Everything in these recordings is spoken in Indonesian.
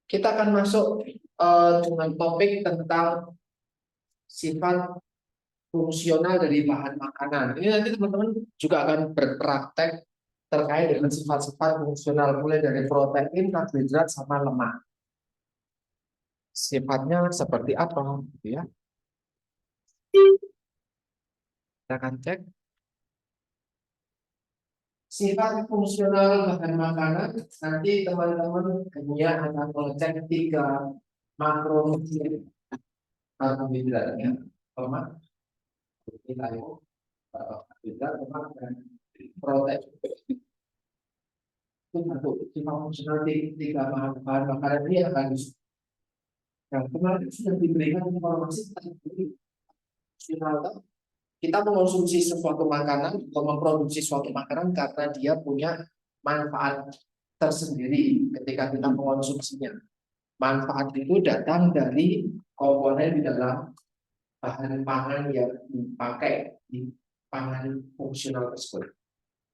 Kita akan masuk dengan topik tentang sifat fungsional dari bahan makanan. Ini nanti teman-teman juga akan berpraktek terkait dengan sifat-sifat fungsional mulai dari protein, karbohidrat, sama lemak. Sifatnya seperti apa, gitu ya? Kita akan cek sifat fungsional bahan makanan. Nanti teman-teman hanya akan mengecek 3 makronutrien karbohidratnya, lemak, karbohidrat, lemak, dan protein. Itu satu sifat fungsional 3 bahan makanan ini akan. Nah, kemarin sudah diberikan informasi tentang fungsional. Kita mengonsumsi sesuatu makanan atau memproduksi suatu makanan karena dia punya manfaat tersendiri ketika kita mengonsumsinya. Manfaat itu datang dari komponen di dalam bahan pangan yang dipakai di pangan fungsional tersebut.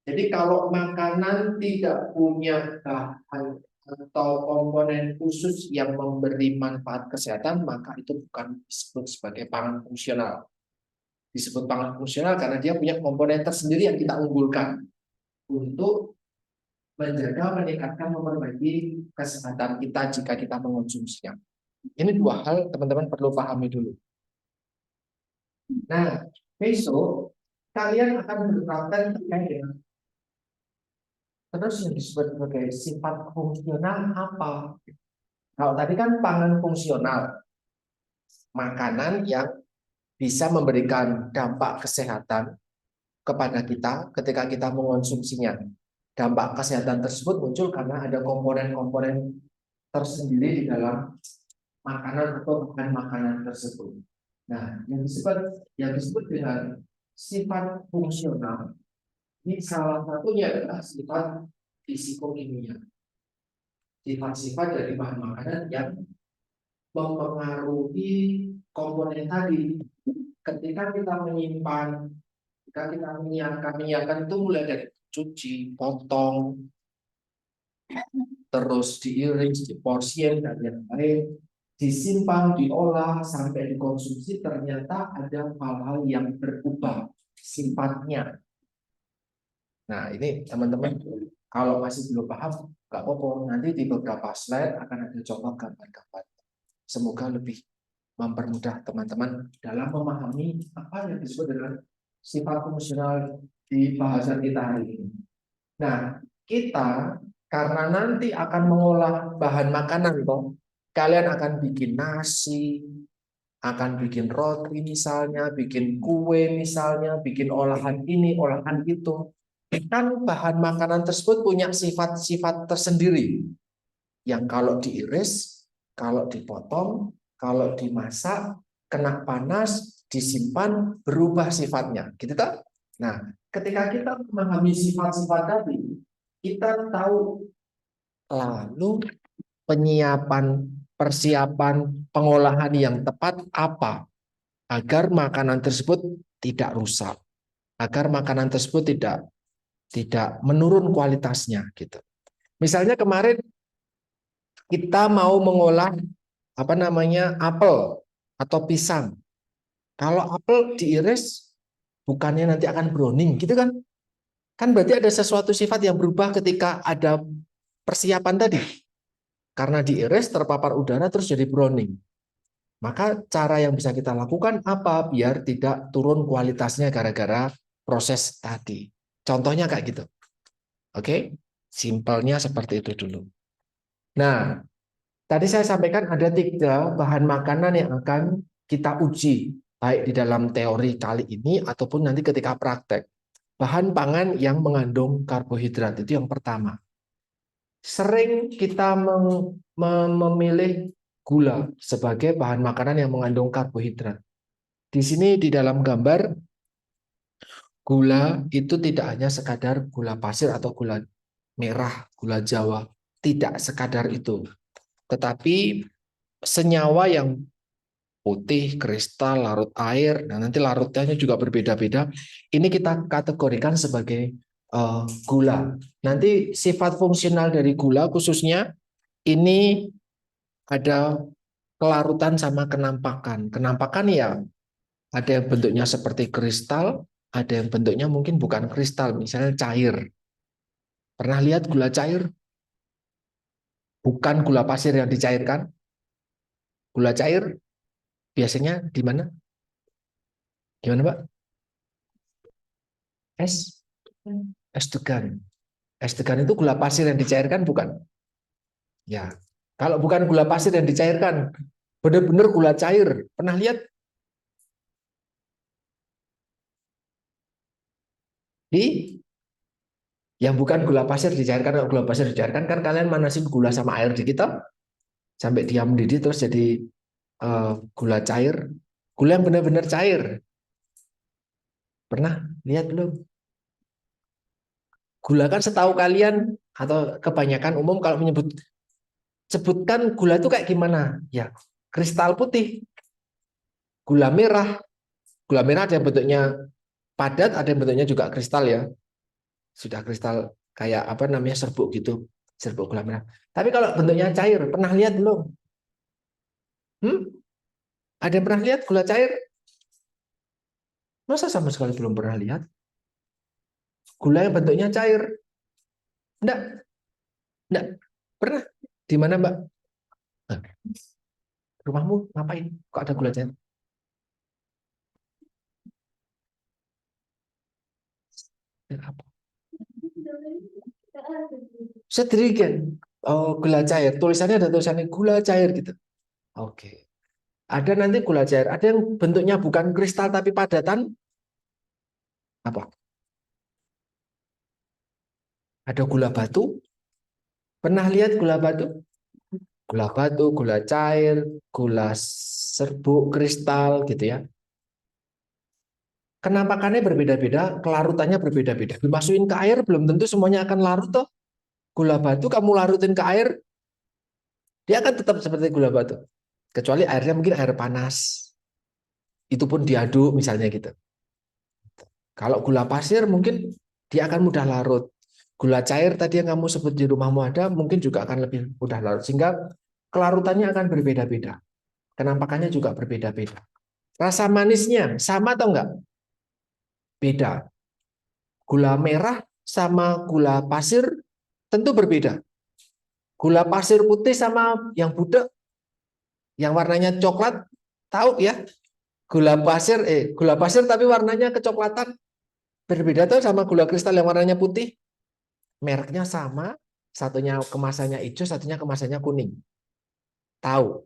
Jadi kalau makanan tidak punya bahan atau komponen khusus yang memberi manfaat kesehatan, maka itu bukan disebut sebagai pangan fungsional. Disebut pangan fungsional karena dia punya komponen tersendiri yang kita unggulkan untuk menjaga, meningkatkan, memperbaiki kesehatan kita jika kita mengonsumsinya. Ini 2 hal teman-teman perlu pahami dulu. Nah, besok kalian akan berpraktek terkait dengan terus yang disebut sebagai sifat fungsional apa? Kalau tadi kan pangan fungsional, makanan yang bisa memberikan dampak kesehatan kepada kita ketika kita mengonsumsinya. Dampak kesehatan tersebut muncul karena ada komponen-komponen tersendiri di dalam makanan atau bahan makanan tersebut. Nah, yang disebut dengan sifat fungsional ini salah satunya adalah sifat fisikokimia. Sifat-sifat dari bahan makanan yang mempengaruhi komponen tadi. Ketika kita menyimpan, ketika kita menyiapkan itu mulai dari cuci, potong, terus diiris, diporsikan, dan lain-lain, disimpan, diolah, sampai dikonsumsi, ternyata ada hal-hal yang berubah sifatnya. Nah, ini teman-teman, kalau masih belum paham, nggak apa-apa. Nanti di beberapa slide akan ada contoh gambar-gambar. Semoga lebih mempermudah teman-teman dalam memahami apa yang disebut dengan sifat fungsional di bahasan kita hari ini. Nah, kita karena nanti akan mengolah bahan makanan, toh, kalian akan bikin nasi, akan bikin roti misalnya, bikin kue misalnya, bikin olahan ini, olahan itu. Kan bahan makanan tersebut punya sifat-sifat tersendiri yang kalau diiris, kalau dipotong, kalau dimasak, kena panas, disimpan, berubah sifatnya. Gitu tak? Nah, ketika kita memahami sifat-sifat tadi, kita tahu lalu persiapan pengolahan yang tepat apa agar makanan tersebut tidak rusak, agar makanan tersebut tidak menurun kualitasnya gitu. Misalnya kemarin kita mau mengolah apel atau pisang. Kalau apel diiris bukannya nanti akan browning gitu kan? Kan berarti ada sesuatu sifat yang berubah ketika ada persiapan tadi. Karena diiris terpapar udara terus jadi browning. Maka cara yang bisa kita lakukan apa biar tidak turun kualitasnya gara-gara proses tadi. Contohnya kayak gitu. Oke? Simpelnya seperti itu dulu. Nah, tadi saya sampaikan ada 3 bahan makanan yang akan kita uji, baik di dalam teori kali ini ataupun nanti ketika praktek. Bahan pangan yang mengandung karbohidrat, itu yang pertama. Sering kita memilih gula sebagai bahan makanan yang mengandung karbohidrat. Di sini di dalam gambar, gula itu tidak hanya sekadar gula pasir atau gula merah, gula Jawa. Tidak sekadar itu. Tetapi senyawa yang putih, kristal, larut air, dan nanti larutnya juga berbeda-beda. Ini kita kategorikan sebagai gula. Nanti sifat fungsional dari gula khususnya ini ada kelarutan sama kenampakan. Kenampakan ya ada yang bentuknya seperti kristal, ada yang bentuknya mungkin bukan kristal, misalnya cair. Pernah lihat gula cair? Bukan gula pasir yang dicairkan. Gula cair biasanya di mana? Gimana, Pak? Es? Es degan. Es degan itu gula pasir yang dicairkan bukan? Ya. Kalau bukan gula pasir yang dicairkan, benar-benar gula cair. Pernah lihat di yang bukan gula pasir dicairkan? Kalau gula pasir dicairkan kan kalian manasin gula sama air di kita sampai dia mendidih terus jadi gula cair. Gula yang benar-benar cair. Pernah lihat belum? Gula kan setahu kalian atau kebanyakan umum kalau menyebut sebutkan gula itu kayak gimana? Ya, kristal putih, gula merah. Gula merah ada yang bentuknya padat, ada yang bentuknya juga kristal ya. Sudah kristal kayak apa namanya serbuk gitu, serbuk gula merah. Tapi kalau bentuknya cair, pernah lihat belum? Hmm? Ada yang pernah lihat gula cair? Masa sama sekali belum pernah lihat? Gula yang bentuknya cair? Enggak, enggak. Pernah? Di mana, Mbak? Rumahmu ngapain? Kok ada gula cair? Apa? Sedrigen. Oh, gula cair. Tulisannya ada tulisannya gula cair gitu. Oke. Ada nanti gula cair. Ada yang bentuknya bukan kristal tapi padatan. Apa? Ada gula batu. Pernah lihat gula batu? Gula batu, gula cair, gula serbuk, kristal gitu ya. Kenampakannya berbeda-beda, kelarutannya berbeda-beda. Dimasukin ke air belum tentu semuanya akan larut toh. Gula batu kamu larutin ke air, dia akan tetap seperti gula batu. Kecuali airnya mungkin air panas. Itu pun diaduk misalnya gitu. Kalau gula pasir mungkin dia akan mudah larut. Gula cair tadi yang kamu sebut di rumahmu ada mungkin juga akan lebih mudah larut. Sehingga kelarutannya akan berbeda-beda. Kenampakannya juga berbeda-beda. Rasa manisnya sama atau enggak? Beda. Gula merah sama gula pasir tentu berbeda. Gula pasir putih sama yang budak, yang warnanya coklat, tahu ya? Gula pasir tapi warnanya kecoklatan. Berbeda tuh sama gula kristal yang warnanya putih. Mereknya sama, satunya kemasannya hijau, satunya kemasannya kuning. Tahu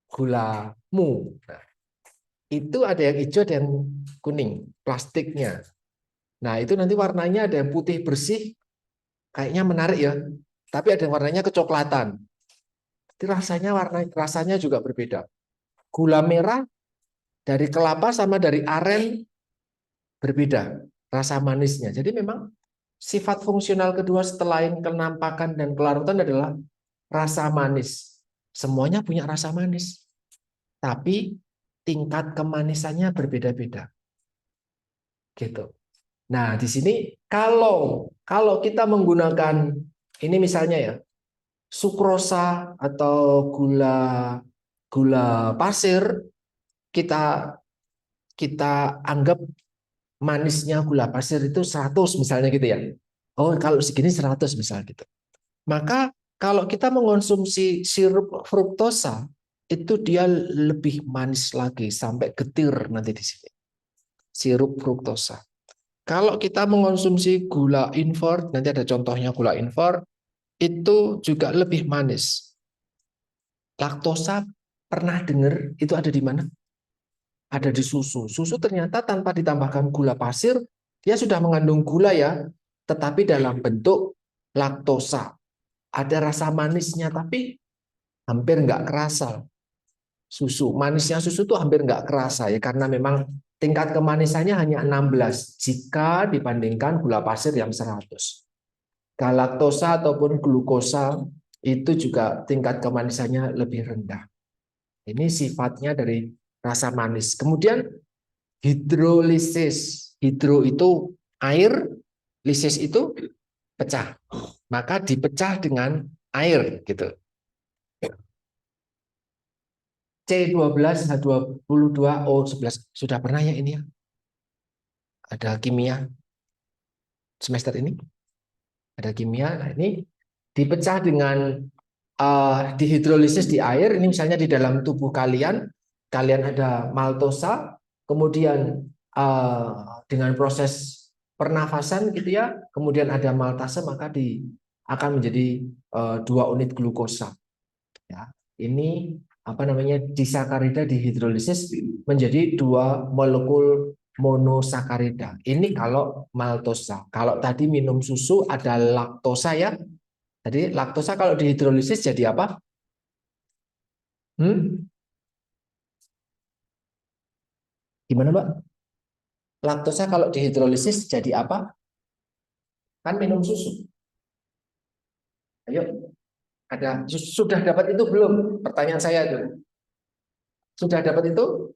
gula mu. Nah, itu ada yang hijau, ada yang kuning, plastiknya. Nah, itu nanti warnanya ada yang putih bersih, kayaknya menarik ya. Tapi ada yang warnanya kecoklatan. Jadi rasanya juga berbeda. Gula merah dari kelapa sama dari aren berbeda rasa manisnya. Jadi memang sifat fungsional kedua setelah kenampakan dan kelarutan adalah rasa manis. Semuanya punya rasa manis, tapi tingkat kemanisannya berbeda-beda. Gitu. Nah, di sini kalau kita menggunakan ini misalnya ya, sukrosa atau gula gula pasir, kita kita anggap manisnya gula pasir itu 100 misalnya gitu ya. Oh, kalau segini 100 misalnya gitu. Maka kalau kita mengonsumsi sirup fruktosa itu dia lebih manis lagi sampai getir nanti di sini. Sirup fruktosa. Kalau kita mengonsumsi gula invert, nanti ada contohnya gula invert, itu juga lebih manis. Laktosa pernah dengar itu ada di mana? Ada di susu. Susu ternyata tanpa ditambahkan gula pasir, dia sudah mengandung gula ya, tetapi dalam bentuk laktosa. Ada rasa manisnya, tapi hampir nggak kerasa. Susu, manisnya susu tuh hampir nggak kerasa ya, karena memang tingkat kemanisannya hanya 16 jika dibandingkan gula pasir yang 100. Galaktosa ataupun glukosa itu juga tingkat kemanisannya lebih rendah. Ini sifatnya dari rasa manis. Kemudian hidrolisis. Hidro itu air, lisis itu pecah. Maka dipecah dengan air gitu. C12H22O11. Sudah pernah ya ini ya? Ada kimia semester ini? Ada kimia. Nah, ini dipecah dengan dihidrolisis di air. Ini misalnya di dalam tubuh kalian, kalian ada maltosa, kemudian dengan proses pernafasan gitu ya, kemudian ada maltase, maka akan menjadi 2 unit glukosa. Ya, ini apa namanya, disakarida dihidrolisis menjadi 2 molekul monosakarida. Ini kalau maltosa. Kalau tadi minum susu ada laktosa ya. Jadi laktosa kalau dihidrolisis jadi apa? Hmm? Gimana Mbak? Laktosa kalau dihidrolisis jadi apa? Kan minum susu. Ayo, sudah dapat itu belum? Pertanyaan saya itu. Sudah dapat itu?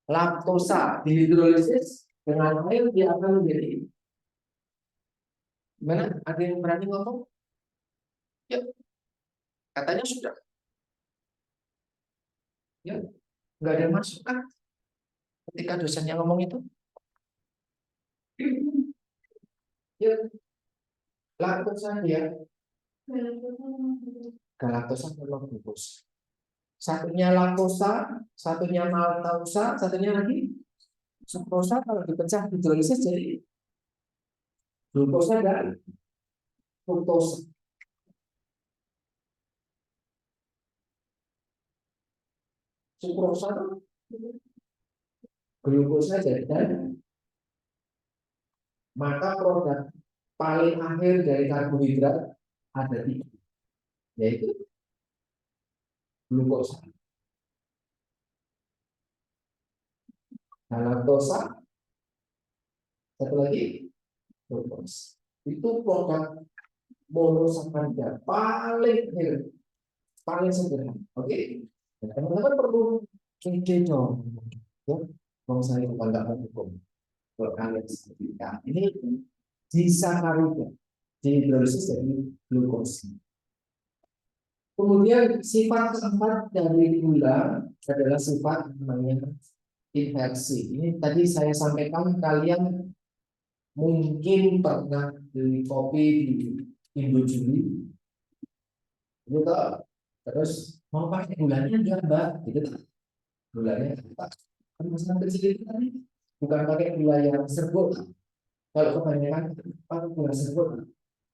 Laktosa dihidrolisis dengan air dia akan menjadi gimana? Ada yang berani ngomong? Ya, katanya sudah. Ya, nggak ada yang masuk kan? Ketika dosennya ngomong itu. Ya, laktosa dia. Galaktosa sama glukosa. Satunya laktosa, satunya maltosa, satunya lagi sukrosa. Kalau dipecah hidrolisis jadi glukosa dan fruktosa. Sukrosa glukosa dan maka produk paling akhir dari karbohidrat ada 3, yaitu glukosa, galaktosa, satu lagi fruktosa. Itu produk monosakarida paling akhir, paling sederhana. Oke, nah, teman-teman perlu ide dong. Ya, kalau saya bangga hukum, kalau kalian seperti ini disakarida dihidrolisis jadi glukosa. Kemudian sifat keempat dari gula adalah sifat namanya inversi. Ini tadi saya sampaikan, kalian mungkin pernah beli kopi di Indojuli, gitu. Terus mau pakai gulanya enggak Mbak? Gitu. Gulanya apa? Kan pesanan kecil itu tadi bukan pakai gula yang serbuk. Kalau kebanyakan pakai gula serbuk,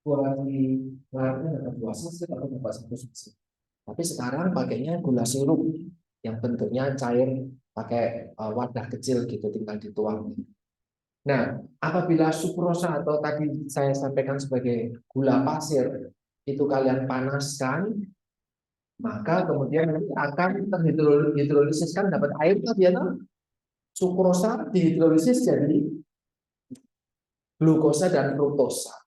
gula di larutnya dapat 2 cc atau dapat 1 cc. Tapi sekarang pakainya gula sirup yang bentuknya cair, pakai wadah kecil gitu, tinggal dituang. Nah, apabila sukrosa atau tadi saya sampaikan sebagai gula pasir itu kalian panaskan, maka kemudian nanti akan terhidrolisis, kan dapat air tadi ya, sukrosa dihidrolisis jadi glukosa dan fruktosa.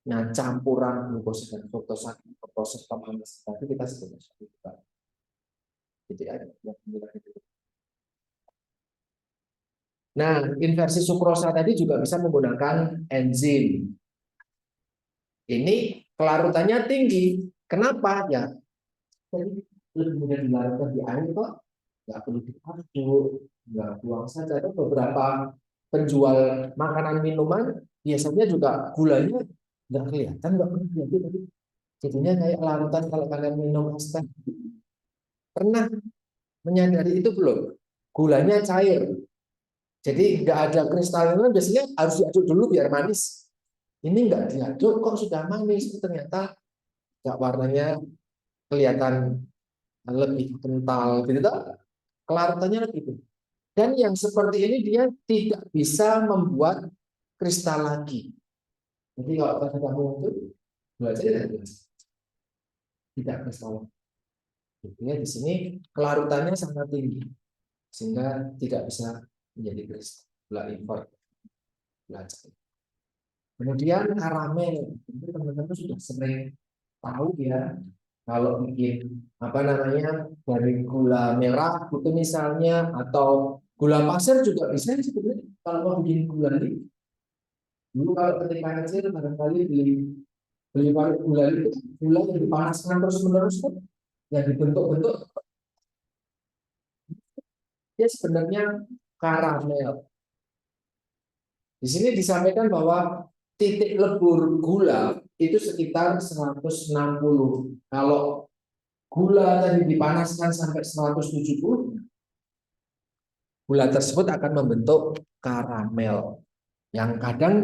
Nah, campuran glukosa dan fruktosa proses pemanasan tadi kita sebut gitu ya. Nah, inversi sukrosa tadi juga bisa menggunakan enzim. Ini kelarutannya tinggi. Kenapa? Ya, jadi lebih mudah dilarutkan di air kok. Nggak perlu diaduk, nggak buang saja. Atau beberapa penjual makanan minuman biasanya juga gulanya nggak kelihatan, nggak perlu diaduk. Jadinya kayak larutan kalau kalian minum es teh. Pernah menyadari itu belum? Gulanya cair. Jadi nggak ada kristalnya, biasanya harus diaduk dulu biar manis. Ini nggak diaduk kok sudah manis, ternyata nggak, warnanya kelihatan lebih kental, gitu. Kelarutannya lebih tinggi. Dan yang seperti ini dia tidak bisa membuat kristal lagi. Jadi kalau pada kamu itu belajar tidak kristal. Ya, di sini kelarutannya sangat tinggi sehingga tidak bisa menjadi kristal. Gula impor, gula cair. Kemudian karamel, itu teman-teman sudah sering tahu ya, kalau bikin apa namanya dari gula merah itu misalnya, atau gula pasir juga bisa sebenarnya. Kalau mau bikin gula ini, dulu kalau ketika kecil barangkali beli beli gula itu, gula yang dipanaskan terus menerus tuh, yang dibentuk-bentuk dia sebenarnya karamel. Di sini disampaikan bahwa titik lebur gula itu sekitar 160. Kalau gula tadi dipanaskan sampai 170, gula tersebut akan membentuk karamel. Yang kadang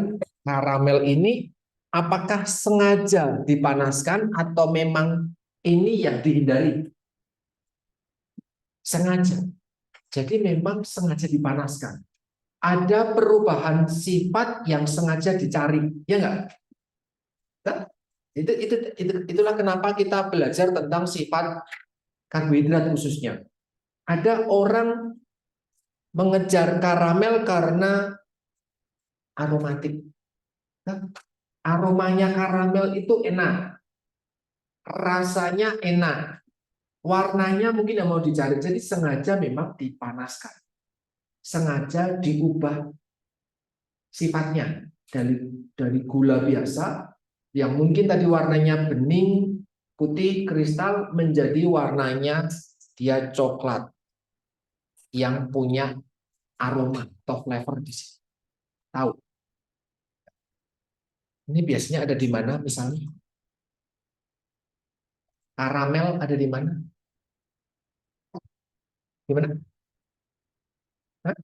karamel ini apakah sengaja dipanaskan atau memang ini yang dihindari? Sengaja. Jadi memang sengaja dipanaskan. Ada perubahan sifat yang sengaja dicari, ya enggak? Nah, itulah kenapa kita belajar tentang sifat karbohidrat khususnya. Ada orang mengejar karamel karena aromatik. Nah, aromanya karamel itu enak, rasanya enak, warnanya mungkin yang mau dicari. Jadi sengaja memang dipanaskan, sengaja diubah sifatnya dari gula biasa yang mungkin tadi warnanya bening, putih, kristal menjadi warnanya dia coklat yang punya aroma atau flavor di sini. Tahu? Ini biasanya ada di mana misalnya? Karamel ada di mana? Di mana? Hah?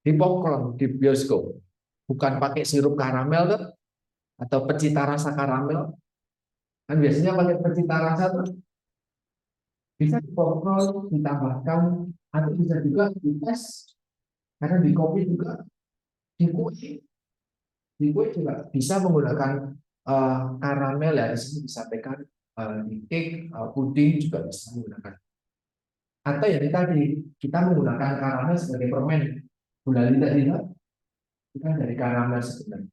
Di popcorn, di bioskop. Bukan pakai sirup karamel tuh, atau pencita rasa karamel. Kan biasanya pakai pencita rasa tuh bisa di popcorn ditambahkan atau bisa juga di es. Karena di kopi juga, di kue, juga bisa menggunakan karamel ya. Di sini disampaikan di cake, puding juga bisa menggunakan. Atau yang tadi kita menggunakan karamel sebagai permen. Gulali tadi itu kan dari karamel sebenarnya.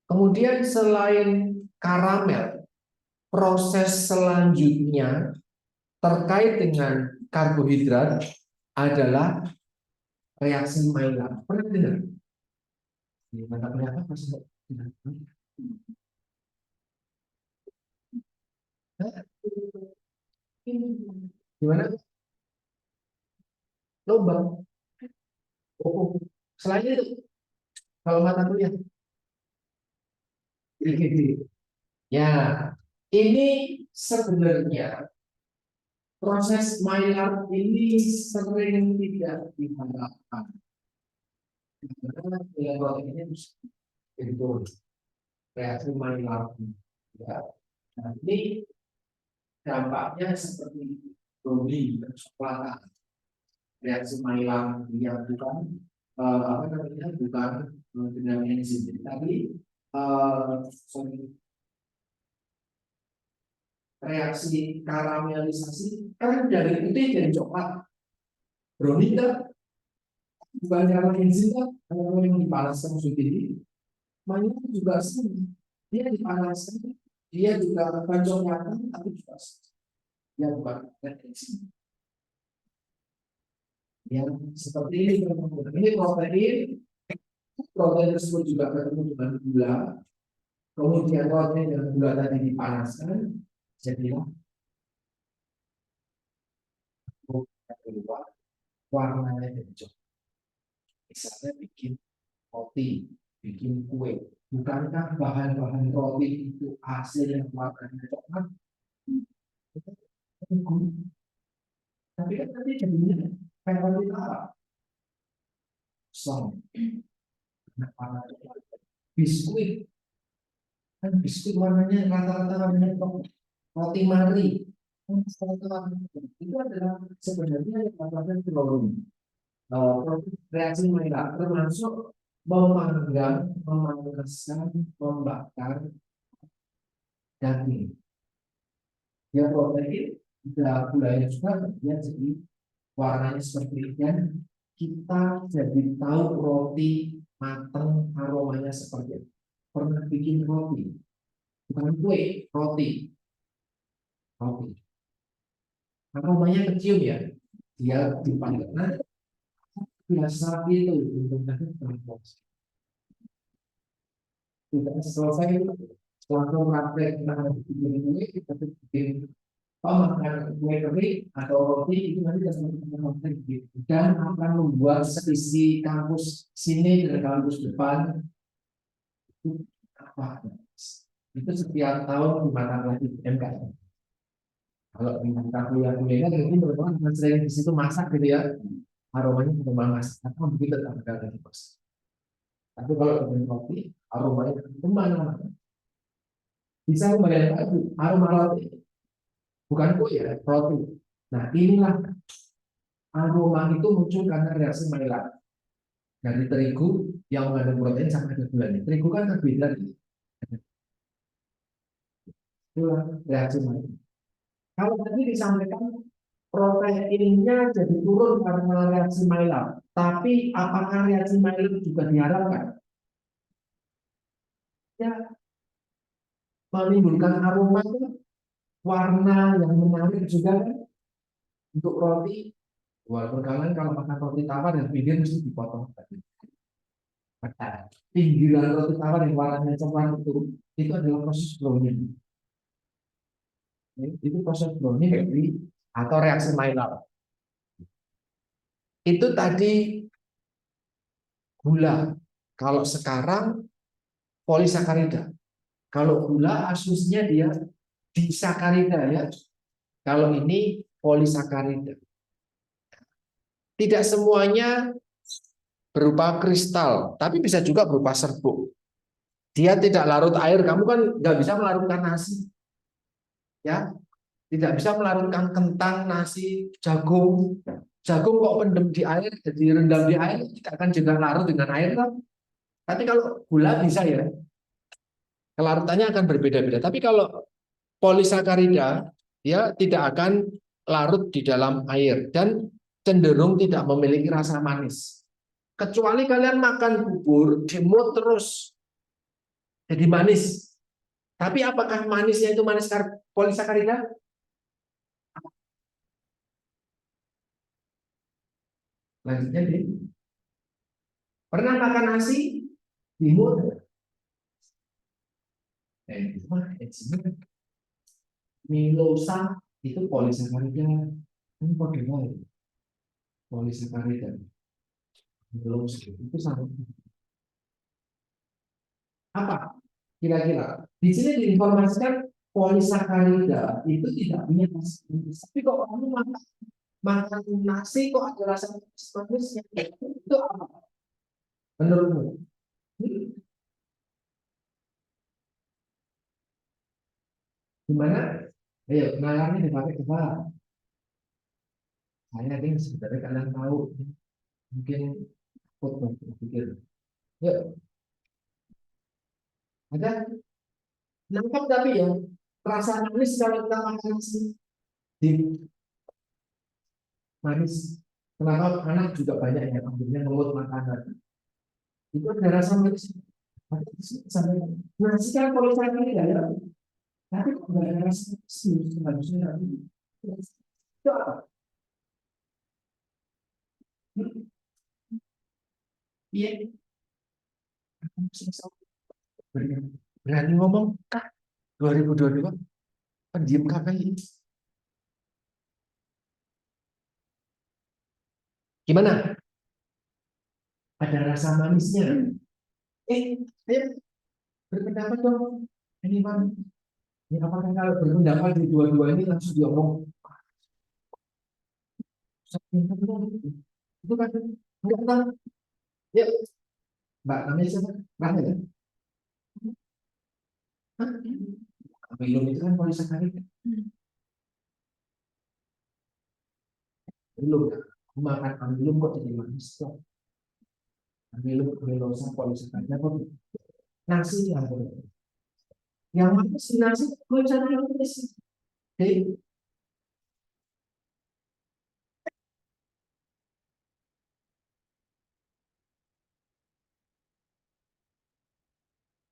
Kemudian selain karamel, proses selanjutnya terkait dengan karbohidrat adalah reaksi Maillard. Pernah dengar? Di mata kuliah apa? Gimana? Lobang. Oh, selain itu, kalau mata kuliah, ya, ini sebenarnya proses Maillard ini sering tidak diharapkan. Karena nilai ini itu reaksi Maillard. Ya. Nah, ini dampaknya seperti brownie dan coklat. Reaksi Maillard yang bukan apa namanya bukan dengan enzim. Jadi tadi reaksi karamelisasi kan dari putih jadi coklat. Brownie kan bukan karena enzim kan, kalau yang dipanaskan sudah tinggi, Maillard juga sama. Dia dipanaskan, dia juga kecoklatan, tapi juga dia bukan enzim. Yang seperti ini, ini protein tersebut juga ketemu dengan gula, kemudian protein dan gula tadi dipanaskan, jadilah keluar warnanya hijau. Misalnya bikin roti, bikin kue, bukankah bahan-bahan roti itu hasil yang warnanya coklat? Tapi kan tadi jadinya kayak roti apa? Song, biskuit, kan biskuit warnanya rata-rata warnanya coklat. Roti mari itu adalah sebenarnya yang melakukan cloning. Reaksi mereka termasuk memanggang, memanaskan, membakar daging. Ya protein, gulanya juga dia jadi warnanya seperti ini. Dan kita jadi tahu roti matang aromanya seperti apa. Pernah bikin roti, bukan kue, roti. Aromanya kecium ya, dia dipanggang. Nah, biasa itu bentuknya terpos. Tidak selesai itu Waktu praktek kita bikin kue, kita bikin makan kue kering atau roti itu nanti kita praktek gitu. Dan akan membuat seisi kampus sini dan kampus depan itu apa? Itu setiap tahun di mata kuliah MKN. Kalau di mata kuliah kuliahnya jadi teman-teman sering di situ masak gitu ya, aromanya berkembang masak. Atau begitu tak ada di pos. Tapi kalau dengan roti, aromanya kemana-mana. Bisa membayangkan aroma roti, bukan kue ya, roti. Nah inilah aroma itu muncul karena reaksi Maillard dari terigu yang mengandung protein sama ada gulanya. Terigu kan karbohidrat, itulah reaksi Maillard. Kalau tadi disampaikan proteinnya jadi turun karena reaksi Maillard, tapi apakah reaksi Maillard juga diharapkan? Ya, menimbulkan aroma itu warna yang menarik juga kan untuk roti. Walaupun kalian kalau makan roti tawar dan pinggir mesti dipotong. Pinggiran roti tawar yang warnanya coklat itu adalah proses browning. Itu proses browning atau reaksi Maillard. Itu tadi gula. Kalau sekarang polisakarida. Kalau gula asusnya dia disakarida ya. Kalau ini polisakarida. Tidak semuanya berupa kristal, tapi bisa juga berupa serbuk. Dia tidak larut air. Kamu kan nggak bisa melarutkan nasi, ya. Tidak bisa melarutkan kentang, nasi, jagung. Jagung kok pendem di air, jadi rendam di air, tidak akan juga larut dengan air kan? Tapi kalau gula bisa ya, kelarutannya akan berbeda-beda. Tapi kalau polisakarida, dia tidak akan larut di dalam air dan cenderung tidak memiliki rasa manis. Kecuali kalian makan bubur, dimut terus jadi manis. Tapi apakah manisnya itu manis polisakarida? Lanjutnya deh. Pernah makan nasi dimut? Milosa itu polisakarida. Ini kode lain. Polisakarida. Milosa itu sama. Apa? Kira-kira di sini diinformasikan polisakarida itu tidak punya rasa manis. Tapi kok kamu makan nasi kok ada rasa manisnya? Itu apa? Menurutmu? Gimana? Ayo, nalarnya dipakai coba. Saya ini sebenarnya kalian tahu, mungkin takut berpikir. Yuk, ada nangkap tapi ya rasa manis kalau kita makan nasi di manis. Kenapa anak juga banyak yang akhirnya ngelut makanan? Itu ada rasa manis. Sampai nasi kan kalau saya ini ya, tapi kok nggak ada rasa manis harusnya. Itu apa? Iya, berani ngomong kah 2022 pendiam KPI. Gimana? Ada rasa manisnya. Ayo berpendapat dong. Ini Bang, ini apakah kalau berpendapat di dua-dua ini langsung diomong itu kan enggak tahu. Ya, Mbak namanya siapa? Mbak ya? Minum itu kan polisakarida. Belum ya. Makan ambilum kok jadi manis kok. Ambilum amilosa polisakarida kok nasi yang manis nasi kok cara manis. Oke,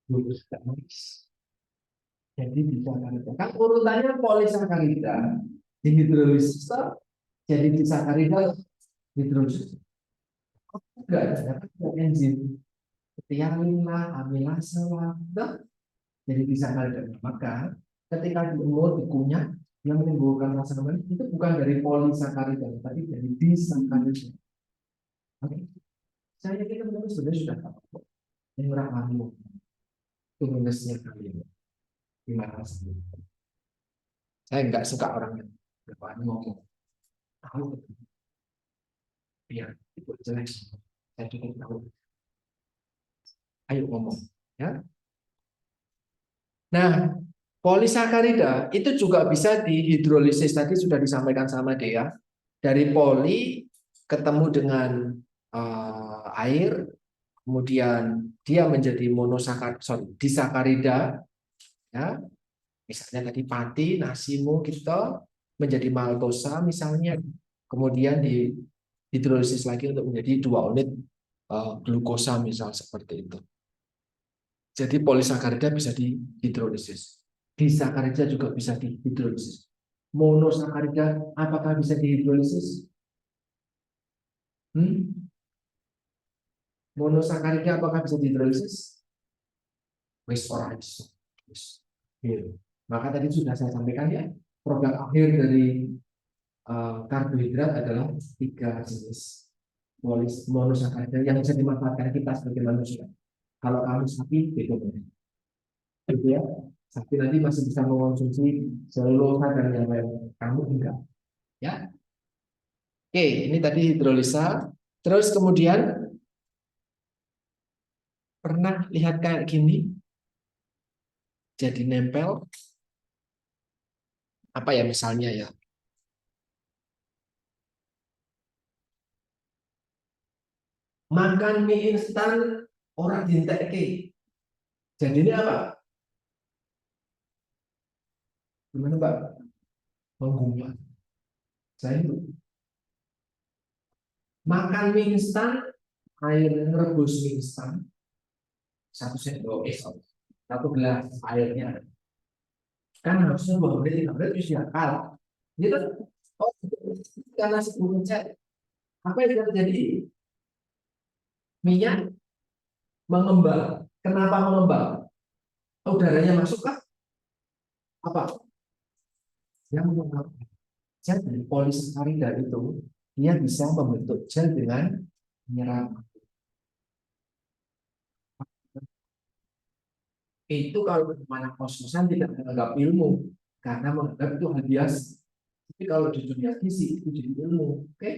belum tidak manis. Jadi disakarida. Kan urutannya polisakarida di hidrolisis jadi disakarida hidrolisis enggak ada enzim tiamina, amilasa lah, jadi disakarida. Maka ketika diemut, dikunyah, yang menimbulkan rasa manis itu bukan dari polisakarida, tapi dari disakarida. Oke, saya kira teman-teman sebenarnya sudah tahu yang kamu itu minusnya kalian gimana sih? Saya nggak suka orang yang berani ngomong tahu biar itu jelek. Saya cukup tahu. Ayo ngomong, ya. Nah, polisakarida itu juga bisa dihidrolisis, tadi sudah disampaikan sama Dea. Dari poli ketemu dengan air, kemudian dia menjadi disakarida, ya. Misalnya tadi pati, nasimu kita menjadi maltosa misalnya, kemudian dihidrolisis lagi untuk menjadi 2 unit glukosa misal seperti itu. Jadi polisakarida bisa dihidrolisis. Disakarida juga bisa dihidrolisis. Monosakarida apakah bisa dihidrolisis? Monosakarida apakah bisa dihidrolisis? Wis ora iso. Maka tadi sudah saya sampaikan ya, produk akhir dari karbohidrat adalah 3 jenis monosakarida yang bisa dimanfaatkan kita sebagai manusia. Kalau kamu sapi, beda. Gitu ya. Sapi nanti masih bisa mengonsumsi selulosa dan yang lain. Kamu enggak. Ya. Oke, ini tadi hidrolisa. Terus kemudian pernah lihat kayak gini? Jadi nempel. Apa ya misalnya ya? Makan mie instan orang dintekke. Jadi ini apa? Gimana Mbak? Menggumah. Saya itu makan mie instan, air rebus mie instan, 1 sendok, 1 gelas airnya. Kan harusnya 2 menit, 3 menit bisa kalah. Gitu. Oh, karena 10 menit. Apa yang terjadi? Minyak mengembang. Kenapa mengembang? Udaranya masuk kah? Apa? Yang mengembang. Jadi polisakarida itu dia bisa membentuk gel dengan menyerap. Itu kalau mana kos-kosan tidak menganggap ilmu karena menganggap itu hal biasa. Tapi kalau di dunia gizi itu jadi ilmu, oke?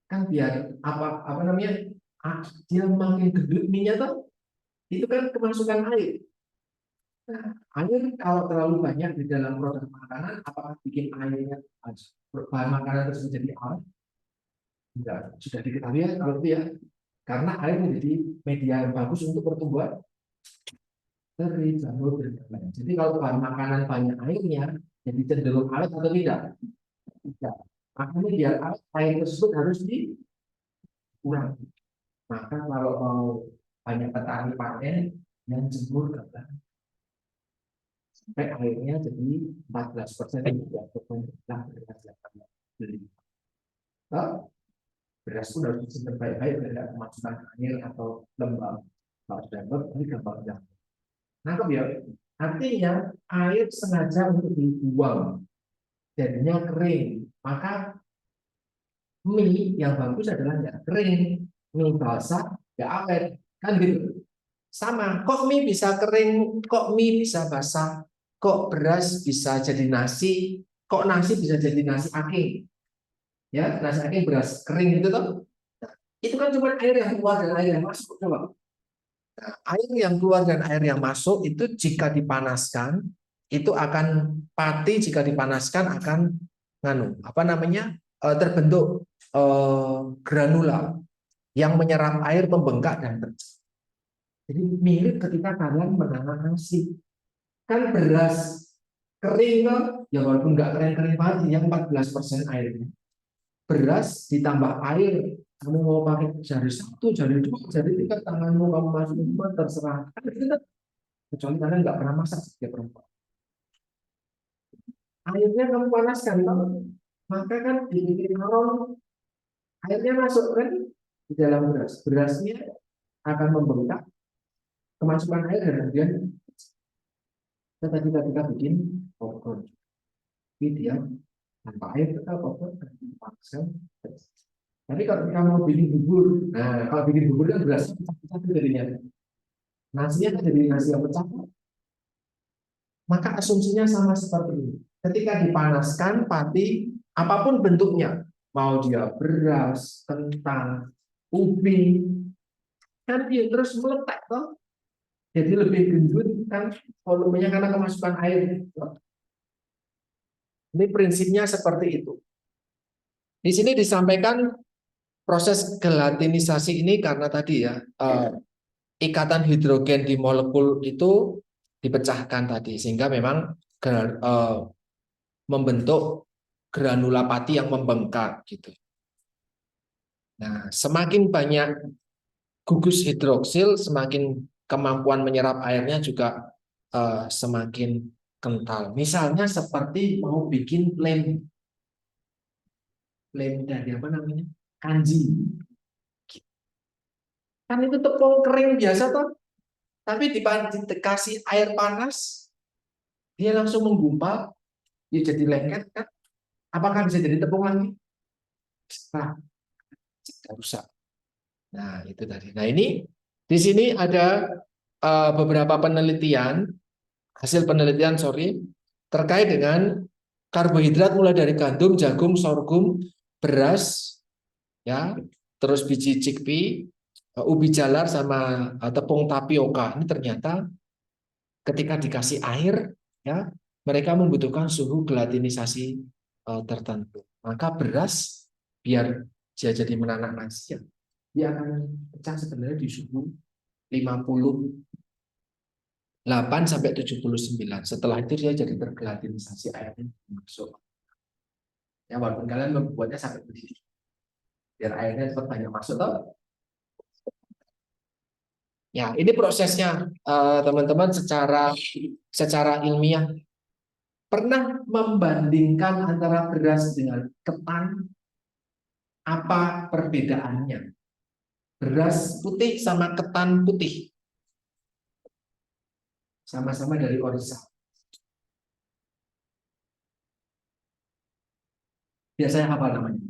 Kan biar apa namanya? Dia makin gede minyak tuh, itu kan kemasukan air. Nah, air kalau terlalu banyak di dalam produk makanan, apakah bikin airnya bahan makanan tersebut jadi awet? Enggak, sudah diketahui ya kalau itu ya. Karena air menjadi media yang bagus untuk pertumbuhan dari jamur dan lain-lain. Jadi kalau bahan makanan banyak airnya, jadi cenderung awet atau tidak? Tidak. Makanya biar air tersebut harus dikurangi. Maka kalau mau banyak petani panen, yang jemur gabah sampai airnya jadi 14%, 3% lah beli. Beras pun harus disimpan baik-baik tidak kemasukan air atau lembab. Kalau sudah lembab, ini gampang jamur. Nangkep ya? Artinya air sengaja untuk dibuang, jadinya kering. Maka mie yang bagus adalah yang kering, mie basah, nggak awet, kan gitu. Sama, kok mie bisa kering, kok mie bisa basah, kok beras bisa jadi nasi, kok nasi bisa jadi nasi aking, ya nasi aking beras kering itu tuh, itu kan cuma air yang keluar dan air yang masuk, coba. Air yang keluar dan air yang masuk itu jika dipanaskan itu akan pati, jika dipanaskan akan apa namanya terbentuk granula yang menyerap air, membengkak dan pecah. Jadi mirip ketika kalian menanam nasi, kan beras kering kan, ya walaupun nggak kering-kering banget, yang 14% airnya. Beras ditambah air, kamu mau pakai jari 1, jari 2, jari 3, tanganmu kamu masukin semua terserah. Kan itu, kecuali kalian nggak pernah masak sebagai perempuan. Airnya kamu panaskan, maka kan dibikin harum, airnya masuk kan di dalam beras. Berasnya akan membengkak, kemasukan air dan kemudian Tadi ketika bikin popcorn, tapi dia tanpa air tetap popcorn dipaksa. Tapi kalau kita mau bikin bubur, nah kalau bikin bubur kan beras pecah-pecah jadinya. Nasinya kan jadi nasi yang pecah. Maka asumsinya sama seperti ini. Ketika dipanaskan pati, apapun bentuknya, mau dia beras, kentang, ubi, kan dia terus meletak toh. Jadi lebih gendut kan volumenya karena kemasukan air. Ini prinsipnya seperti itu. Di sini disampaikan proses gelatinisasi ini karena tadi ya ikatan hidrogen di molekul itu dipecahkan tadi sehingga memang membentuk granula pati yang membengkak gitu. Nah, semakin banyak gugus hidroksil, semakin kemampuan menyerap airnya juga semakin kental. Misalnya seperti mau bikin lem dari apa namanya? Kanji. Kan itu tepung kering biasa toh. Tapi dikasih air panas, dia langsung menggumpal, dia jadi lengket kan? Apakah bisa jadi tepung lagi? Nah, tidak rusak. Nah, itu tadi. Nah, ini di sini ada beberapa penelitian, hasil penelitian, terkait dengan karbohidrat mulai dari gandum, jagung, sorghum, beras, ya, terus biji chickpea, ubi jalar sama tepung tapioka. Ini ternyata ketika dikasih air, ya, mereka membutuhkan suhu gelatinisasi tertentu. Maka beras biar dia jadi menanak nasi, ya, dia akan pecah sebenarnya di suhu 58 sampai 79. Setelah itu dia jadi tergelatinisasi airnya masuk. Ya, walaupun kalian membuatnya sampai begitu. Biar airnya tetap banyak masuk toh. Ya, ini prosesnya teman-teman secara ilmiah. Pernah membandingkan antara beras dengan ketan, apa perbedaannya? Beras putih sama ketan putih. Sama-sama dari Orisa. Biasanya apa namanya?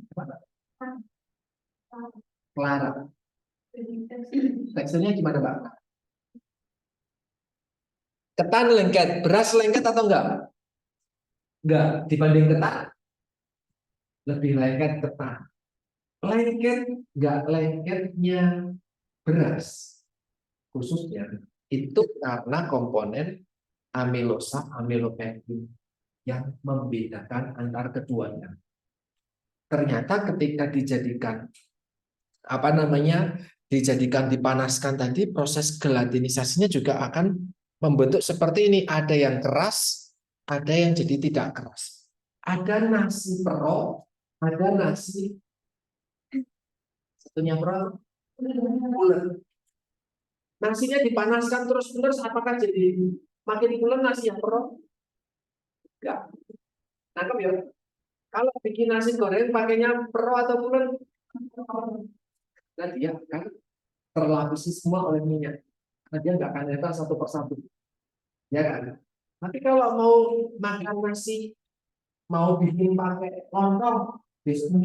Clara. Teksturnya gimana, Pak? Ketan lengket, beras lengket atau enggak? Enggak, dibanding ketan. Lebih lengket ketan. Lengket, enggak lengketnya beras. Khususnya, itu karena komponen amilosa, amilopektin yang membedakan antar keduanya. Ternyata ketika dijadikan dipanaskan tadi, proses gelatinisasinya juga akan membentuk seperti ini. Ada yang keras, ada yang jadi tidak keras. Ada nasi perok, ada nasi satunya perok, pulen. Nasinya dipanaskan terus-menerus, apakah jadi makin pulen nasi yang perok? Enggak. Nangkep ya? Kalau bikin nasi goreng pakainya perok atau pulen, nah dia akan terlapisi semua oleh minyak. Nah, dia nggak akan nempel satu persatu. Ya kan? Tapi kalau mau makan nasi, mau bikin pakai lontong, besok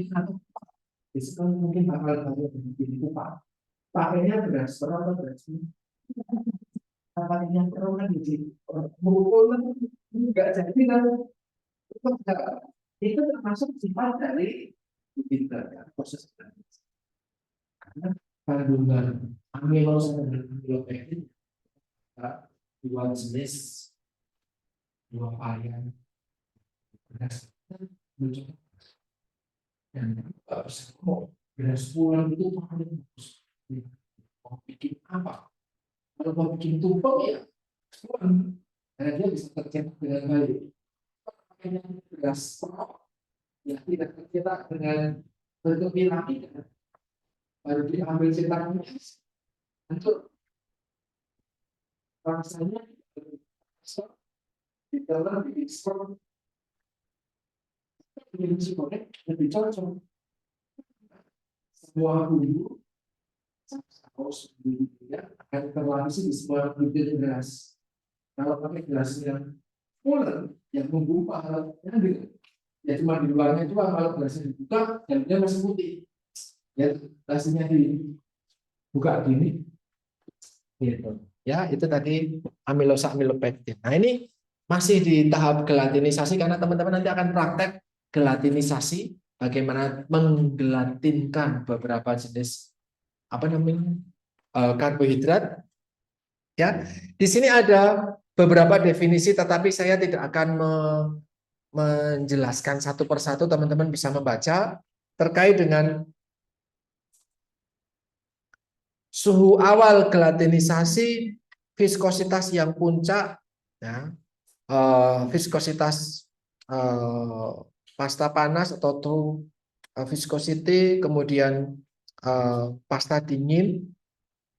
mungkin bakal bikin kupat. Pakainya beras perut atau beras ini. Pakainya perut kan jadi mukul nggak jadi kan. Itu termasuk sifat dari kita proses karena kandungan amilosa dan amilopektin dua jenis dua varian beras muncul dan beras pulang itu paling bagus. Mau bikin apa? Kalau mau bikin tumpeng ya pulang karena dia bisa tercetak dengan baik. Makanya beras pokok ya tidak tercetak dengan bentuk piramida baru diambil cetaknya untuk rasanya di dalam ekspor nasi goreng lebih cocok. Semua bumbu saus bumbu ya akan terlapisi di semua butir beras. Kalau pakai gelas yang full, yang membuka, ya cuma di luarnya cuma kalau gelasnya dibuka, dalamnya masih putih. Ya gelasnya dibuka gini, gitu. Ya itu tadi amilosa amilopektin. Nah ini masih di tahap gelatinisasi karena teman-teman nanti akan praktek gelatinisasi, bagaimana menggelatinkan beberapa jenis apa namanya karbohidrat. Ya, di sini ada beberapa definisi, tetapi saya tidak akan menjelaskan satu persatu. Teman-teman bisa membaca terkait dengan suhu awal gelatinisasi, viskositas yang puncak, ya, viskositas eh, pasta panas atau true viscosity, kemudian pasta dingin,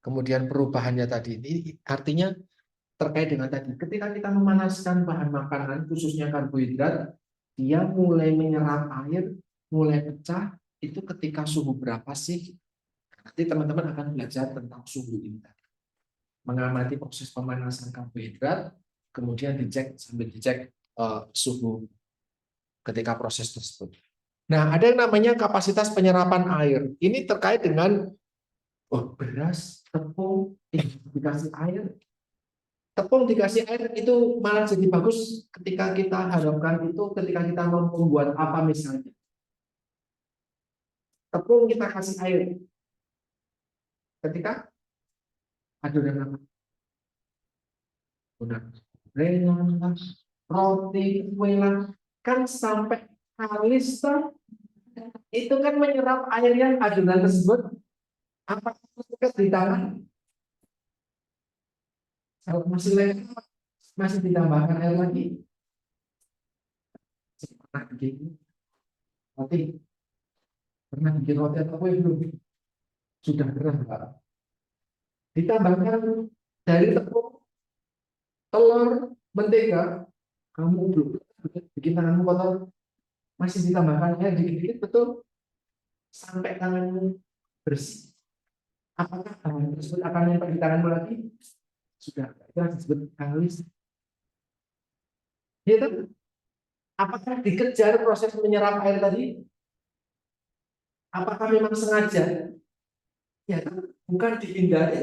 kemudian perubahannya tadi. Ini artinya terkait dengan tadi, ketika kita memanaskan bahan makanan, khususnya karbohidrat, dia mulai menyerap air, mulai pecah, itu ketika suhu berapa sih? Nanti teman-teman akan belajar tentang suhu ini. Mengamati proses pemanasan karbohidrat, kemudian dicek sambil dicek suhu ketika proses tersebut. Nah, ada yang namanya kapasitas penyerapan air. Ini terkait dengan beras, tepung, dikasih air. Tepung dikasih air itu malah jadi bagus ketika kita harapkan itu ketika kita mau membuat apa misalnya. Tepung kita kasih air. Ketika adonan apa? Gorengan, roti, kue lah, kan sampai kalis itu kan menyerap air yang adonan tersebut. Apakah di tangan? Kalau masih lengkap, masih ditambahkan air lagi. Pernah bikin roti, pernah bikin roti atau kue belum? Sudah pernah, Pak. Ditambahkan dari tepung, telur, mentega, kamu belum bikin tanganmu kotor, masih ditambahkan air dikit-dikit, betul, sampai tanganmu bersih. Apakah tangan tersebut akan nempel di tanganmu lagi? Sudah, itu disebut kalis. Ya, apakah dikejar proses menyerap air tadi? Apakah memang sengaja? Ya, bukan dihindari,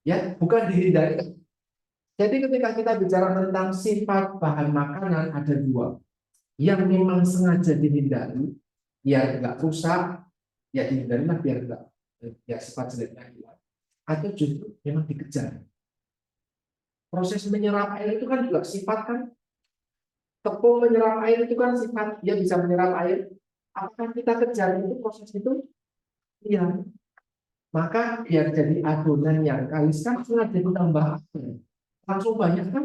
ya, bukan dihindari. Jadi ketika kita bicara tentang sifat bahan makanan ada dua, yang memang sengaja dihindari, biar nggak rusak, ya dihindari lah biar nggak ya sifat jeleknya hilang. Atau justru memang dikejar. Proses menyerap air itu kan juga sifat kan. Tepung menyerap air itu kan sifat, dia bisa menyerap air. Apakah kita kejar itu proses itu? Iya. Maka biar jadi adonan yang kalis kan sengaja ditambah air. Langsung banyak kan?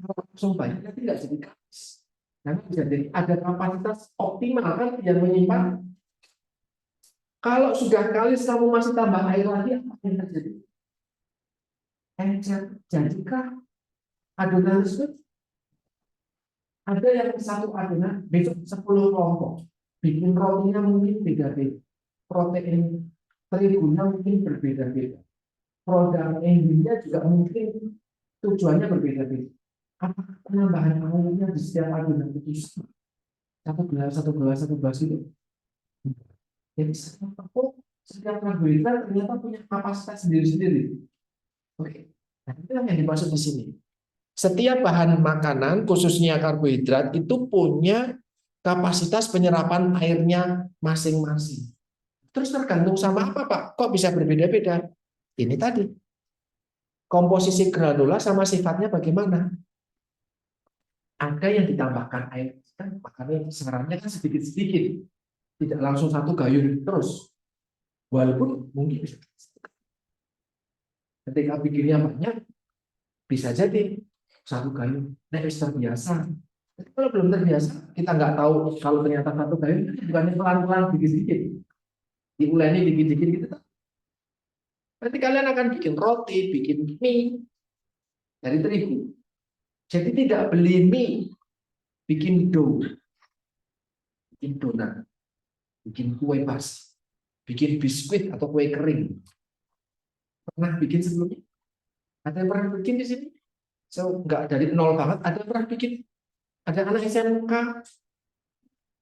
Langsung banyak tapi nggak jadi kalis. Karena jadi ada kapasitas optimal kan yang menyimpan. Kalau sudah kalis kamu masih tambah air lagi, apa yang terjadi? Encer. Jadikah adonan tersebut? Ada yang satu adonan besok 10 kelompok. Bikin rotinya mungkin beda-beda. Protein terigunya mungkin berbeda-beda. Produk endingnya juga mungkin tujuannya berbeda-beda. Apakah penambahan airnya di setiap adonan itu sama? Satu gelas, satu gelas itu. Jadi setiap karbohidrat ternyata punya kapasitas sendiri-sendiri. Oke, nah itu yang dimaksud di sini. Setiap bahan makanan, khususnya karbohidrat, itu punya kapasitas penyerapan airnya masing-masing. Terus tergantung sama apa, Pak? Kok bisa berbeda-beda? Ini tadi, komposisi granula sama sifatnya bagaimana? Ada yang ditambahkan air, kan makanya sarannya kan sedikit-sedikit, tidak langsung satu gayung terus. Walaupun mungkin bisa. Ketika bikinnya banyak, bisa jadi satu gayung. Nah, terbiasa. Tapi kalau belum terbiasa, kita nggak tahu kalau ternyata satu gayung bukannya pelan-pelan dikit-dikit, diuleni dikit-dikit gitu. Nanti kalian akan bikin roti, bikin mie dari terigu. Jadi tidak beli mie, bikin dough, bikin donat, bikin kue pas, bikin biskuit atau kue kering. Pernah bikin sebelumnya? Ada yang pernah bikin di sini? So, nggak dari nol banget. Ada yang pernah bikin? Ada anak SMK?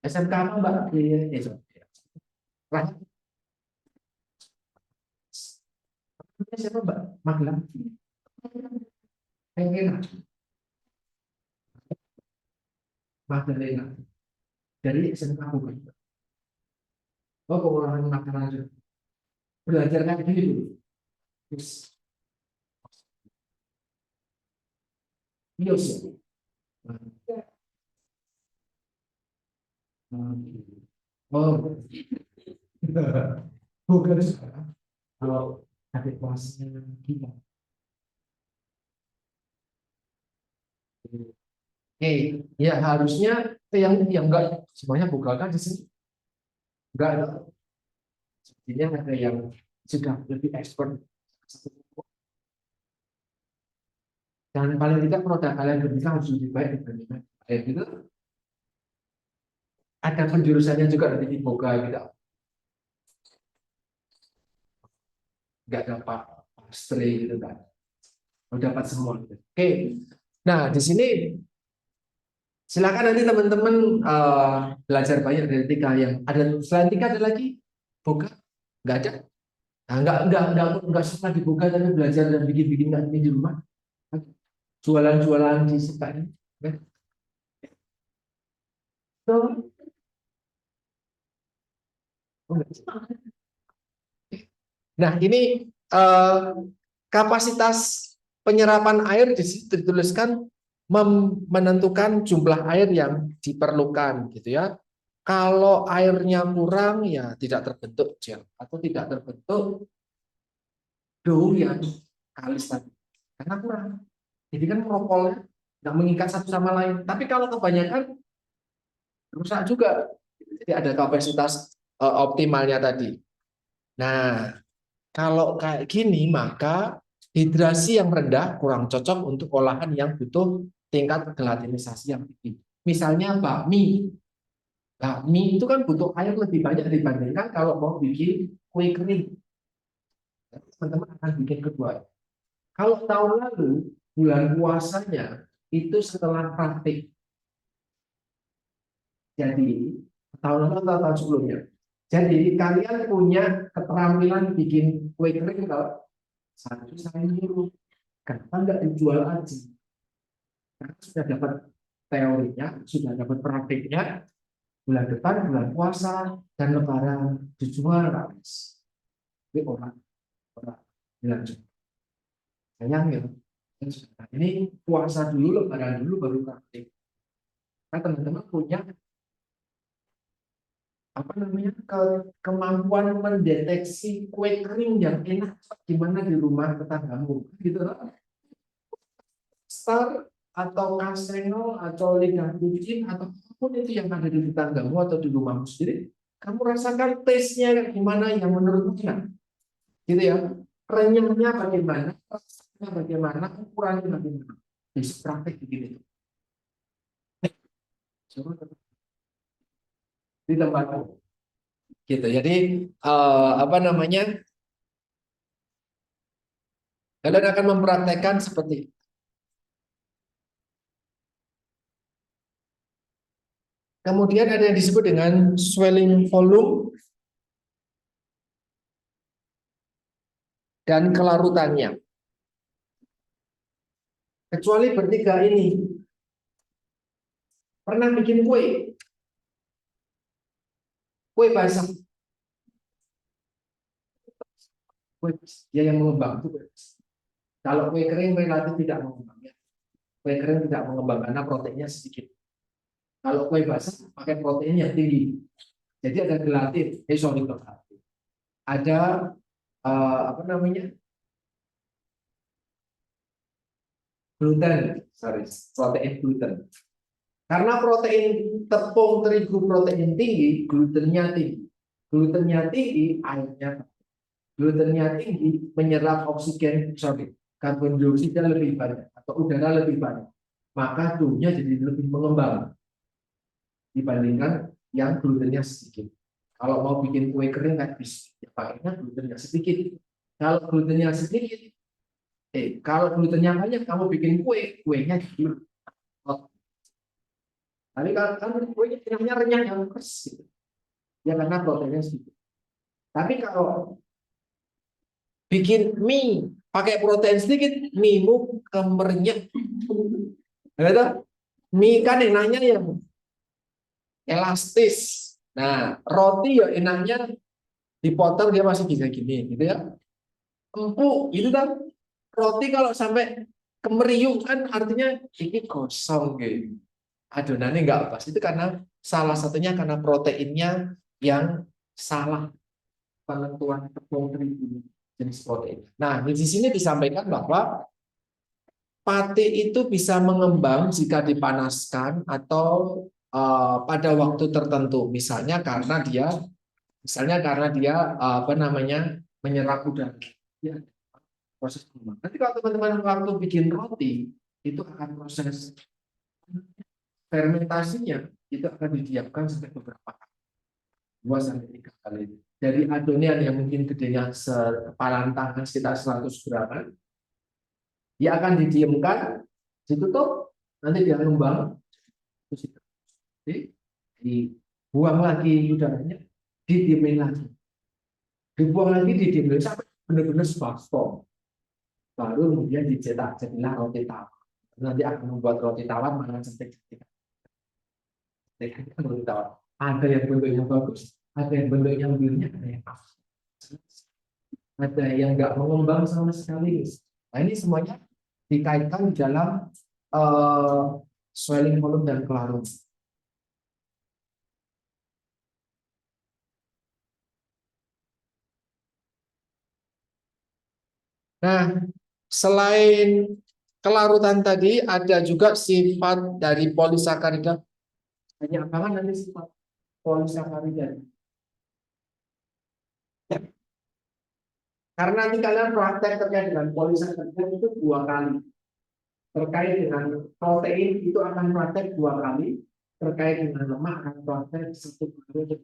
SMK apa Mbak? Iya, iya. Pernah? Siapa Mbak? Magelang. Magdalena. Magdalena. Dari SMK bukan? Oh, pengolahan makanan juga. Belajar kayak gini dulu. Terus, bios ya. Oh, bukan sekarang. Kalau adik kelasnya kita. Oke, ya harusnya yang enggak semuanya buka kan di sini. Enggak, sepertinya ada yang sudah lebih expert. Dan paling tidak produk kalian berdua harus lebih baik dibandingkan lain gitu. Ada penjurusannya juga dari Iboga gitu. Enggak dapat mastery gitu kan. Dapat semua. Oke. Nah, di sini silakan nanti teman-teman belajar banyak dari Tika yang ada. Selain Tika ada lagi? Boga? Enggak ada. Nah, enggak suka dibuka tapi belajar dan bikin-bikin ini di rumah. Jualan-jualan di sekitar ini. So, nah, ini kapasitas penyerapan air di situ dituliskan menentukan jumlah air yang diperlukan gitu ya. Kalau airnya kurang ya tidak terbentuk gel atau tidak terbentuk dough yang kalis tadi. Karena kurang. Jadi kan molekülnya nggak mengikat satu sama lain. Tapi kalau kebanyakan rusak juga. Jadi ada kapasitas optimalnya tadi. Nah, kalau kayak gini maka hidrasi yang rendah kurang cocok untuk olahan yang butuh tingkat gelatinisasi yang tinggi. Misalnya bakmi. Bakmi itu kan butuh air lebih banyak dibandingkan kalau mau bikin kue kering. Teman-teman akan bikin kedua. Kalau tahun lalu bulan puasanya itu setelah praktik. Jadi tahun lalu atau tahun sebelumnya. Jadi kalian punya keterampilan bikin kue kering kalau satu saya nyuruh. Kenapa nggak dijual aja? Karena sudah dapat teorinya, sudah dapat praktiknya, bulan depan bulan puasa dan lebaran dijual habis. Ini orang bilang sayang ya. Ini puasa dulu, lebaran dulu baru praktik. Nah, teman-teman punya apa namanya kemampuan mendeteksi kue kering yang enak gimana di rumah tetanggamu gitu loh. Star atau kasengel atau lidah kucing atau apapun itu yang ada di tetanggamu atau di rumahmu sendiri, kamu rasakan taste-nya gimana yang menurutmu enak gitu ya, renyahnya bagaimana, rasanya bagaimana, ukurannya bagaimana. Bisa praktek begini di tempatku gitu. Jadi apa namanya, kalian akan mempraktekkan seperti itu. Kemudian ada yang disebut dengan swelling volume dan kelarutannya. Kecuali bertiga ini pernah bikin kue basah, kue ya yang mengembang itu kue. Kalau kue kering relatif tidak mengembang ya. Kue kering tidak mengembang karena proteinnya sedikit. Kalau kue basah pakai protein yang tinggi. Jadi ada gelatin, sorry, ada apa namanya, gluten, sorry, protein gluten. Karena protein tepung terigu protein tinggi, glutennya tinggi. Glutennya tinggi, airnya. Glutennya tinggi, menyerap oksigen, sorry, karbon dioksida lebih banyak atau udara lebih banyak. Maka tuhnya jadi lebih mengembang dibandingkan yang glutennya sedikit. Kalau mau bikin kue kering nggak bisa, ya pakainya glutennya sedikit. Kalau glutennya sedikit, Kalau glutennya banyak, kamu bikin kue, kuenya jadi hot. Tapi kalau kan kuenya namanya renyah yang keras, gitu. Ya karena proteinnya sedikit. Tapi kalau bikin mie pakai protein sedikit, mie-mu kemerenyet. Gitu? Mie kan enaknya yang elastis. Nah, roti ya enaknya dipotong dia masih bisa gini, gitu ya. Empuk, gitu kan. Roti kalau sampai kemeriuk kan artinya ini kosong gitu. Adonannya nggak pas. Itu karena salah satunya karena proteinnya yang salah penentuan tepung terigu jenis protein. Nah, di sini disampaikan bahwa pate itu bisa mengembang jika dipanaskan atau pada waktu tertentu. Misalnya karena dia apa namanya menyerap udara. Ya, proses pengembang. Nanti kalau teman-teman waktu bikin roti itu akan proses fermentasinya itu akan didiamkan sampai beberapa kali, 2 sampai 3 kali. Dari adonan yang mungkin gedenya sepalan tangan sekitar 100 gram, dia akan didiamkan, ditutup, nanti dia ngembang, terus dibuang lagi udaranya, didiemin lagi, dibuang lagi, didiemin lagi, sampai benar-benar spastom. Baru kemudian dicetak jadilah roti tawar. Nanti akan membuat roti tawar mana cantik. Roti tawar. Ada yang bentuknya bagus, ada yang bentuknya birunya, ada yang pas. Ada yang nggak mengembang sama sekali. Nah, ini semuanya dikaitkan dalam swelling volume dan clarum. Nah, selain kelarutan tadi, ada juga sifat dari polisakarida. Banyak banget nanti sifat polisakarida. Karena nanti kalian praktek terkait dengan polisakarida itu 2 kali. Terkait dengan protein itu akan praktek 2 kali. Terkait dengan lemak akan praktek 1 kali.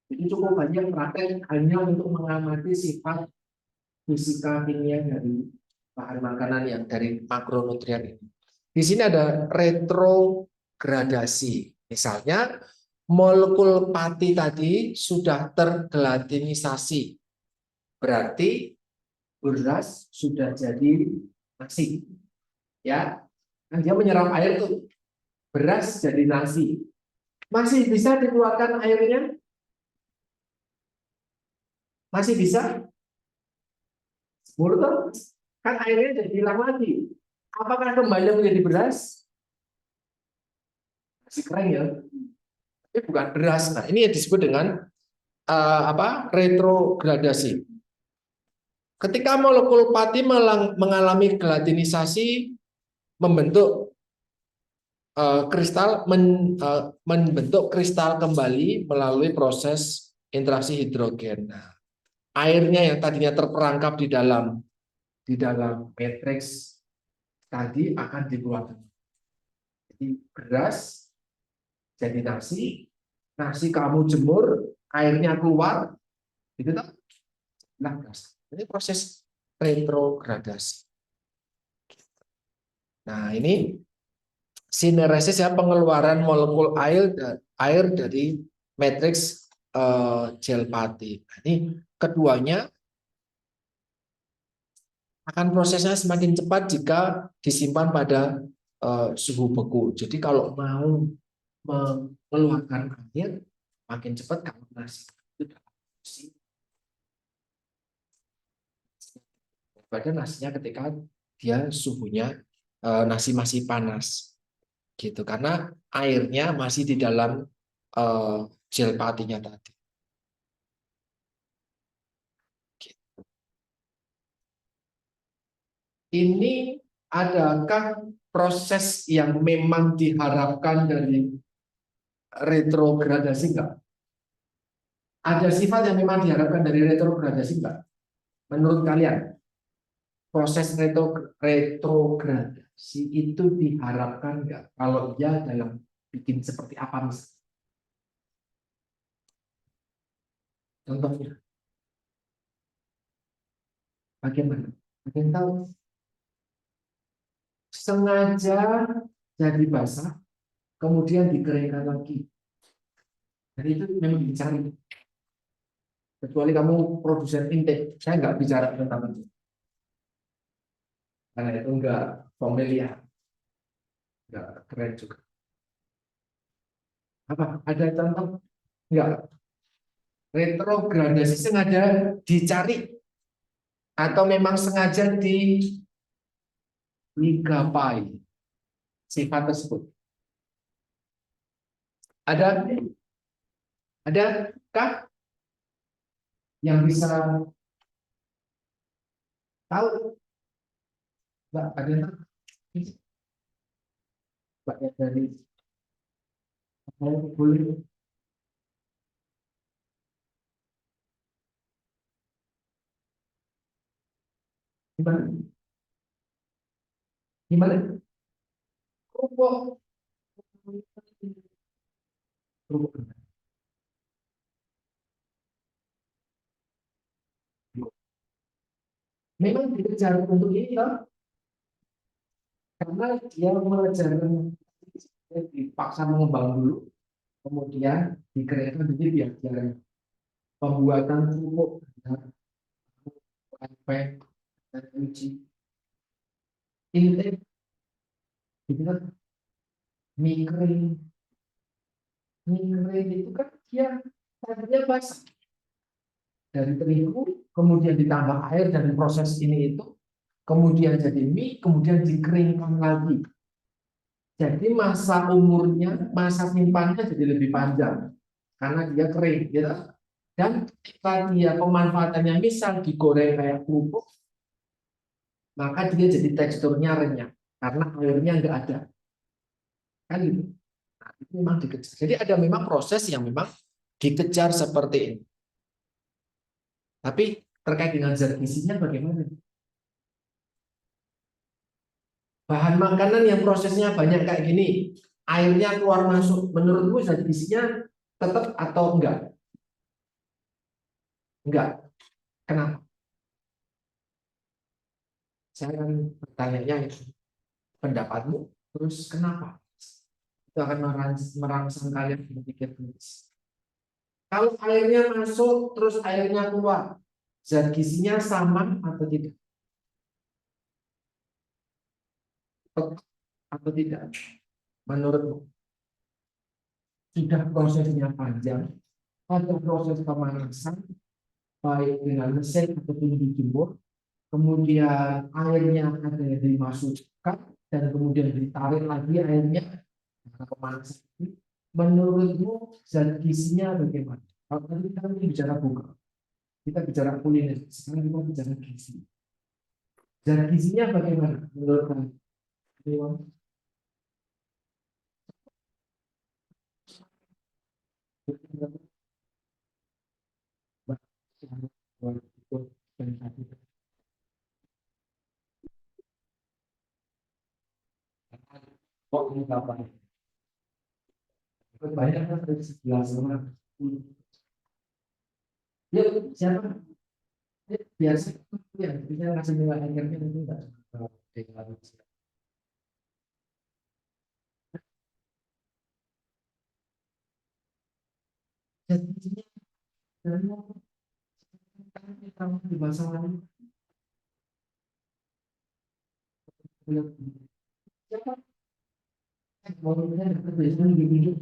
Jadi cukup banyak praktek hanya untuk mengamati sifat fisika kimia dari bahan makanan yang dari makronutrien ini. Di sini ada retrogradasi. Misalnya molekul pati tadi sudah tergelatinisasi. Berarti beras sudah jadi nasi. Ya, kan dia menyerap air tuh. Beras jadi nasi. Masih bisa dikeluarkan airnya? Masih bisa? Murtel kan airnya jadi hilang lagi. Apakah kembali menjadi beras? Masih kering ya. Ini bukan beras. Nah, ini yang disebut dengan retrogradasi. Ketika molekul pati mengalami gelatinisasi, membentuk membentuk kristal kembali melalui proses interaksi hidrogen. Nah, airnya yang tadinya terperangkap di dalam matriks tadi akan dikeluarkan. Jadi beras jadi nasi, nasi kamu jemur, airnya keluar, itu tak? Nah, ini proses retrogradasi. Nah, ini sineresis ya, pengeluaran molekul air dari matriks gel pati. Nah, ini keduanya akan prosesnya semakin cepat jika disimpan pada suhu beku. Jadi kalau mau mengeluarkan air makin cepat kalau nasi itu dalam posisi pada nasinya ketika dia suhunya nasi masih panas gitu karena airnya masih di dalam gel patinya tadi. Ini adakah proses yang memang diharapkan dari retrogradasi enggak? Ada sifat yang memang diharapkan dari retrogradasi enggak? Menurut kalian, proses retrogradasi itu diharapkan enggak? Kalau iya dalam bikin seperti apa misalnya? Contohnya, bagaimana? Mungkin tahu? sengaja jadi basah, kemudian dikeringkan lagi. Jadi itu memang dicari. Kecuali kamu produsen intake, saya nggak bicara tentang itu. Karena itu nggak familiar, nggak keren juga. Apa? Ada contoh? Nggak. Retrogradasi sengaja dicari atau memang sengaja digapai sifat tersebut. Adakah yang bisa tahu? Mbak, ada yang tahu? Mbak yang dari boleh gimana? Gimana? Kerupuk. Kerupuk. Memang dikejar untuk ini loh, karena dia mengejar, dipaksa mengembang dulu, kemudian dikeringkan jadi biar pembuatan kerupuk, tempe, dan uji intake, gitu kan. Mie kering, itu kan dia tadinya basah dari terigu, kemudian ditambah air dan proses ini itu, kemudian jadi mie, kemudian dikeringkan lagi. Jadi masa umurnya, masa simpannya jadi lebih panjang karena dia kering, gitu. Dan ketika dia pemanfaatannya misal digoreng kayak kerupuk, maka dia jadi teksturnya renyah karena airnya nggak ada, kan gitu. Nah, itu memang dikejar. Jadi ada memang proses yang memang dikejar seperti ini. Tapi terkait dengan zat gizinya bagaimana? Bahan makanan yang prosesnya banyak kayak gini, airnya keluar masuk, menurutmu zat gizinya tetap atau enggak? Enggak. Kenapa? Saya akan bertanya pendapatmu, terus kenapa? Itu akan merangsang kalian berpikir kritis. Kalau airnya masuk, terus airnya keluar, zat gizinya sama atau tidak? Tetap atau tidak? Menurutmu? Sudah prosesnya panjang, ada proses pemanasan, baik dengan mesin ataupun dijemur, kemudian airnya ada yang dimasukkan, dan kemudian ditarik lagi airnya karena pemanasan ini. Menurutmu zat gizinya bagaimana? Kalau tadi kita bicara buka, kita bicara kuliner, sekarang kita bicara gizi. Zat gizinya bagaimana menurut kamu? Kok ini kapan? Banyak kan dari sebelah sana. Ya, siapa? Ya, biasa ya, kita ngasih nilai akhirnya itu enggak. Jadi dari kamu di bahasa lain, siapa mau dapat biasanya gitu.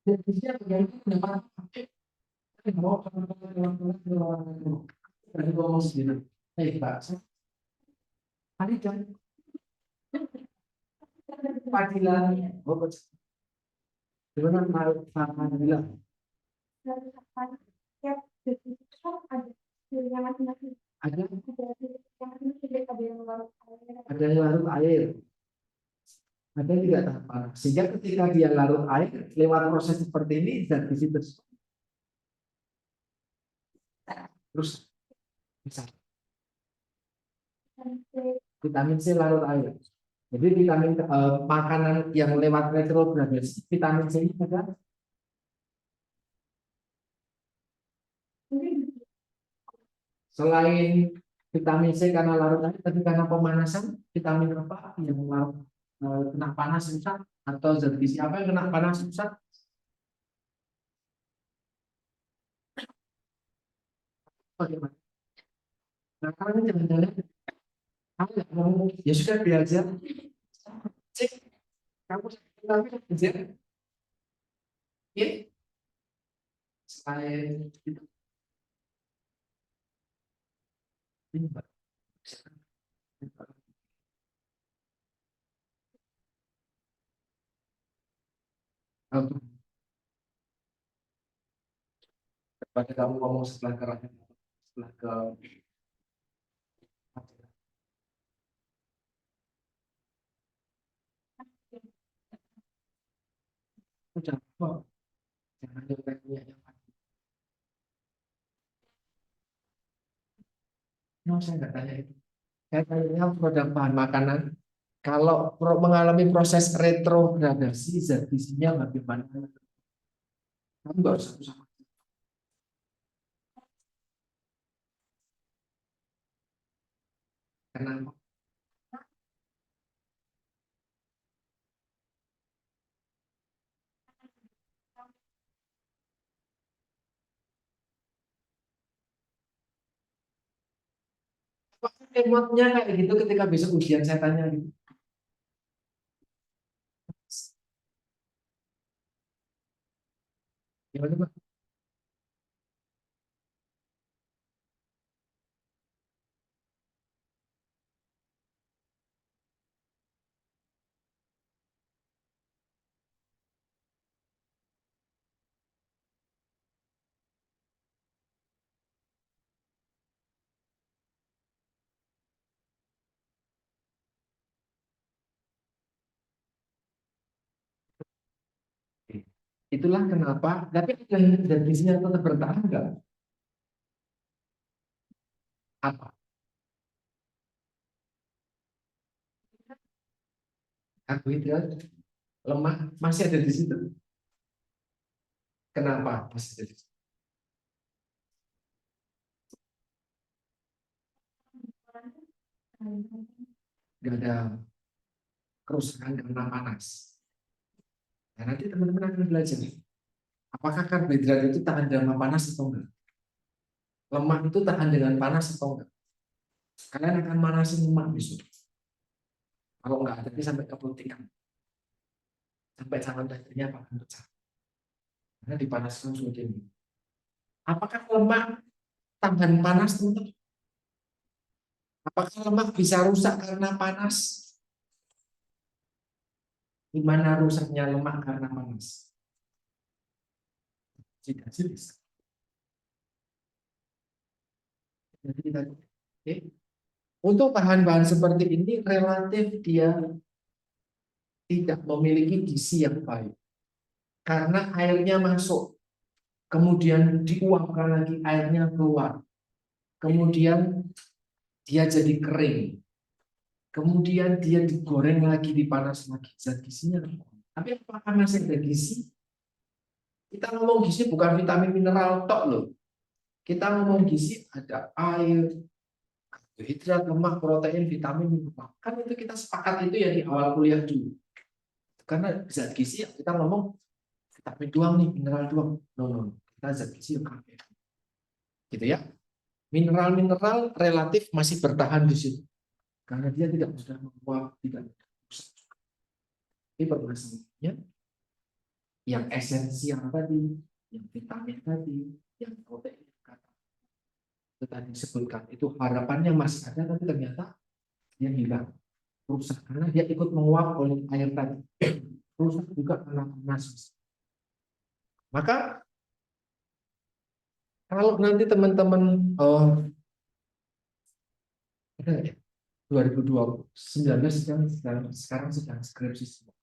Jadi siapa yang dapat mau dari ngomong sendiri. Pak, hari kan panggilan, gimana panggilan? Ada yang larut air, ada yang tidak tanpa. Sehingga ketika dia larut air, lewat proses seperti ini dan di situ terus bisa vitamin C larut air. Jadi vitamin makanan yang lewat retrogradasi, vitamin C ini ada selain Vitamin C karena larut air, tapi karena pemanasan, vitamin apa yang larut kena panas rusak, atau zat gizi apa yang kena panas rusak? Bagaimana? Nah, kalau jangan-jangan kamu nggak mau, ya sudah belajar. Cek, kamu belajar, ya. Selain itu, ini, Mbak. Apa? Pada kamu ngomong setelah ke setelah ke udah kok, jangan punya yang no, saya nggak tanya itu. Saya tanya produk bahan makanan. Kalau mengalami proses retrogradasi, zat gizinya bagaimana? Kamu nggak usah usah. Kenapa? Emotnya kayak gitu ketika besok ujian saya tanya gitu. Gimana, Pak? Itulah kenapa. Tapi yang zat gizinya tetap bertahan nggak? Apa? Karbohidrat, lemak masih ada di situ. Kenapa masih ada di situ? Nggak ada kerusakan karena panas. Nah, nanti teman-teman akan belajar. Apakah karbohidrat itu tahan dengan panas atau enggak? Lemak itu tahan dengan panas atau enggak? Kalian akan manasin lemak besok. Kalau enggak, tapi sampai keputihan, sampai calon dagingnya akan pecah. Karena dipanaskan sudah ini. Apakah lemak tahan panas, teman? Apakah lemak bisa rusak karena panas? Di mana rusaknya lemak karena panas? Tidak jelas. Jadi oke. Untuk bahan-bahan seperti ini relatif dia tidak memiliki gizi yang baik karena airnya masuk, kemudian diuapkan lagi airnya keluar, kemudian dia jadi kering, kemudian dia digoreng lagi, dipanas lagi, zat gizinya. Tapi apakah masih ada gizi? Kita ngomong gizi bukan vitamin mineral tok loh. Kita ngomong gizi ada air, hidrat, lemak, protein, vitamin, mineral. Kan itu kita sepakat itu ya di awal kuliah dulu. Karena zat gizi yang kita ngomong vitamin doang nih, mineral doang. No, no, no. Kita zat gizi yang kafein. Gitu ya. Mineral-mineral relatif masih bertahan di situ. Karena dia tidak sudah menguap, tidak rusak. Ini permasalahannya yang esensial tadi, yang vitamin tadi, yang protein itu tadi disebutkan, itu harapannya masih ada, tapi ternyata dia hilang, rusak karena dia ikut menguap oleh air tadi, rusak juga karena panas. Maka kalau nanti teman-teman ada ya, 2019 sekarang sedang skripsi semua.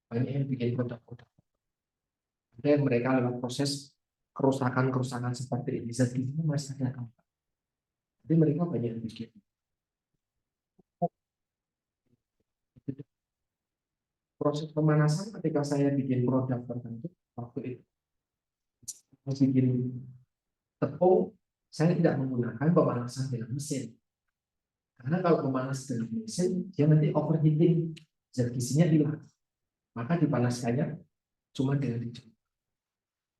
Banyak yang bikin produk-produk. Ada yang mereka lewat proses kerusakan-kerusakan seperti ini. Zat gizinya masih ada kan? Jadi mereka banyak yang bikin. Proses pemanasan ketika saya bikin produk tertentu, waktu itu bikin tepung, saya tidak menggunakan pemanasan dengan mesin. Karena kalau memanas dengan mesin, dia nanti overheating, zat gizinya hilang. Maka dipanaskannya cuma dengan dijemur.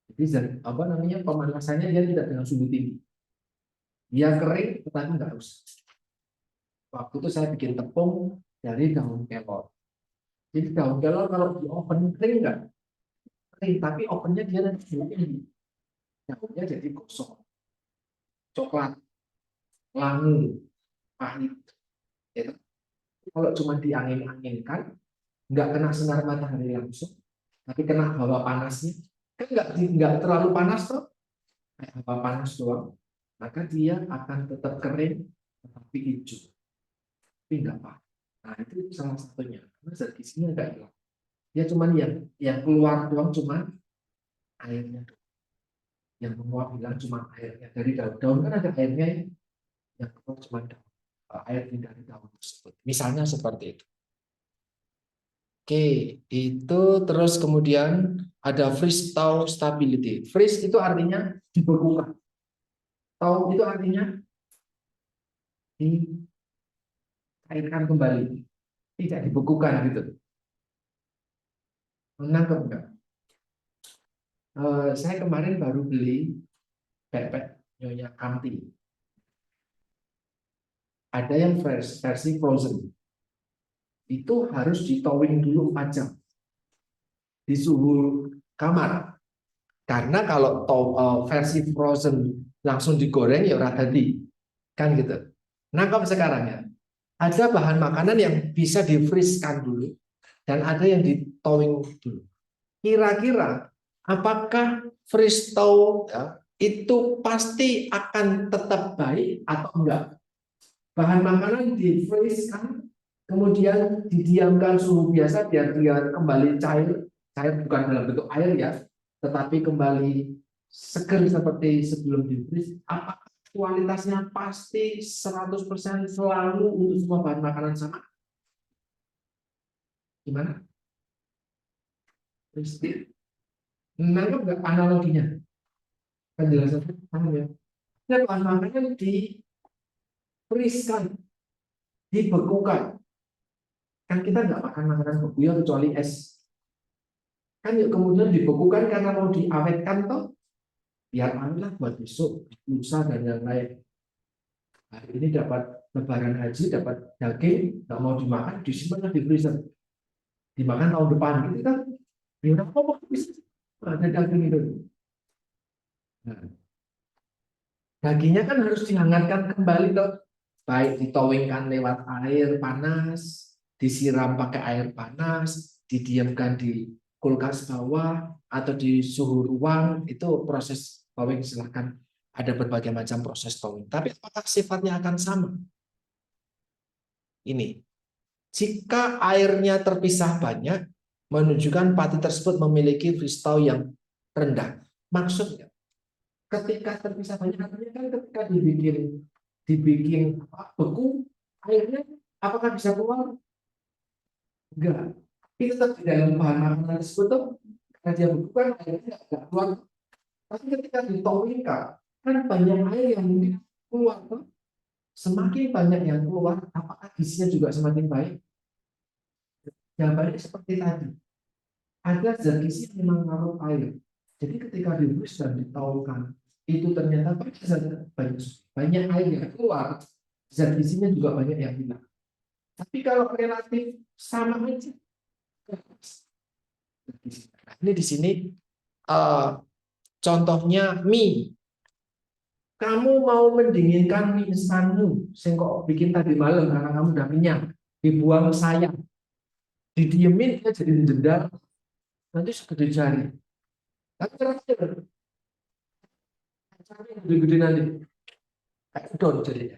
Jadi apa namanya, pemanasannya dia tidak dengan suhu tinggi. Dia kering, tetapi nggak rusak. Waktu itu saya bikin tepung dari daun kelor. Jadi daun kelor kalau di oven kering nggak? Kering, tapi ovennya dia nanti suhu tinggi. Daunnya jadi gosong, coklat, langu, pahit. Gitu. Kalau cuma diangin-anginkan, nggak kena sinar matahari langsung, tapi kena hawa panasnya, kan nggak terlalu panas toh, kayak hawa panas doang, maka dia akan tetap kering, tetapi hijau, tapi nggak apa. Nah itu salah satunya, karena zat gizinya nggak hilang. Dia cuma yang keluar doang cuma airnya. Yang menguap hilang cuma airnya. Dari daun-daun kan ada airnya, yang keluar cuma air dari daun tersebut. Misalnya seperti itu. Oke, itu terus kemudian ada freeze thaw stability. Freeze itu artinya dibekukan. Thaw itu artinya dicairkan kembali, tidak dibekukan gitu. Menangkap enggak? Saya kemarin baru beli pepet Nyonya Kamti. Ada yang versi frozen. Itu harus ditowing dulu 4 jam di suhu kamar. Karena kalau versi frozen langsung digoreng ya udah tadi. Kan gitu. Nangkap sekarang ya. Ada bahan makanan yang bisa di-freeze-kan dulu dan ada yang di-thawing dulu. Kira-kira apakah freeze thaw ya, itu pasti akan tetap baik atau enggak? Bahan makanan di-freeze kan, kemudian didiamkan suhu biasa biar dia kembali cair, cair bukan dalam bentuk air ya, tetapi kembali seger seperti sebelum di-freeze. Apakah kualitasnya pasti 100% selalu untuk semua bahan makanan sama? Gimana? Nangkep nggak analoginya? Penjelasannya paham ya? Nah, bahan makanan di-freeze kan, dibekukan. Kan kita nggak makan makanan beku ya kecuali es. Kan yuk kemudian dibekukan karena mau diawetkan toh, biar aman buat besok, lusa dan yang lain. Hari ini dapat lebaran haji, dapat daging, nggak mau dimakan, disimpan di freezer, dimakan tahun depan gitu kan? Ya udah kok bisa ada daging itu. Nah, dagingnya kan harus dihangatkan kembali toh, baik ditowingkan lewat air panas, disiram pakai air panas, didiamkan di kulkas bawah atau di suhu ruang, itu proses thawing. Silahkan, ada berbagai macam proses thawing. Tapi apakah sifatnya akan sama? Ini, jika airnya terpisah banyak, menunjukkan pati tersebut memiliki freeze thaw yang rendah. Maksudnya, ketika terpisah banyak, artinya kan ketika dibikin beku, airnya apakah bisa keluar? Enggak. Itu tetap di dalam bahan makanan tersebut tuh, karena dia beku kan airnya nggak keluar. Tapi ketika ditowing kan banyak air yang mungkin keluar tuh. Semakin banyak yang keluar, apakah gizinya juga semakin baik? Jawabannya seperti tadi. Ada zat gizi yang memang larut air. Jadi ketika direbus dan ditaukan, itu ternyata banyak air yang keluar, zat gizinya juga banyak yang hilang. Tapi kalau relatif sama aja. Ini di sini contohnya mie. Kamu mau mendinginkan mie instanmu, sing kok bikin tadi malam karena kamu udah kenyang, dibuang sayang, didiemin dia jadi dendam, nanti segede jari. Tapi terakhir, gede-gede nanti, kayak udon jadinya.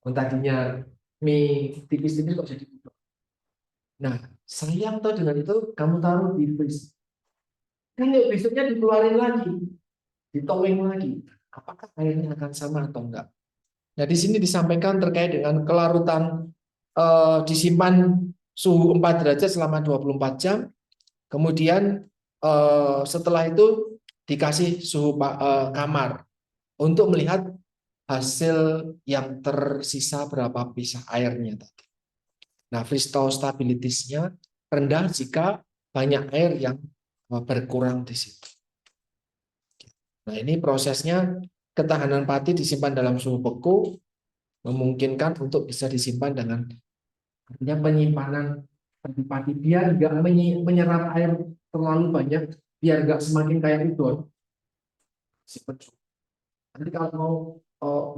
Yang tadinya mie tipis-tipis kok jadi udon. Nah, sayang tuh dengan itu kamu taruh di freeze. Kan yuk besoknya dikeluarin lagi, ditowing lagi. Apakah airnya akan sama atau enggak? Nah, di sini disampaikan terkait dengan kelarutan disimpan suhu 4 derajat selama 24 jam. Kemudian setelah itu dikasih suhu kamar untuk melihat hasil yang tersisa berapa pisah airnya tadi. Nah, freeze-stability-nya rendah jika banyak air yang berkurang di situ. Nah, ini prosesnya ketahanan pati disimpan dalam suhu beku memungkinkan untuk bisa disimpan dengan artinya penyimpanan padi biar nggak menyerap air terlalu banyak, biar nggak semakin kayak itu. Nanti kalau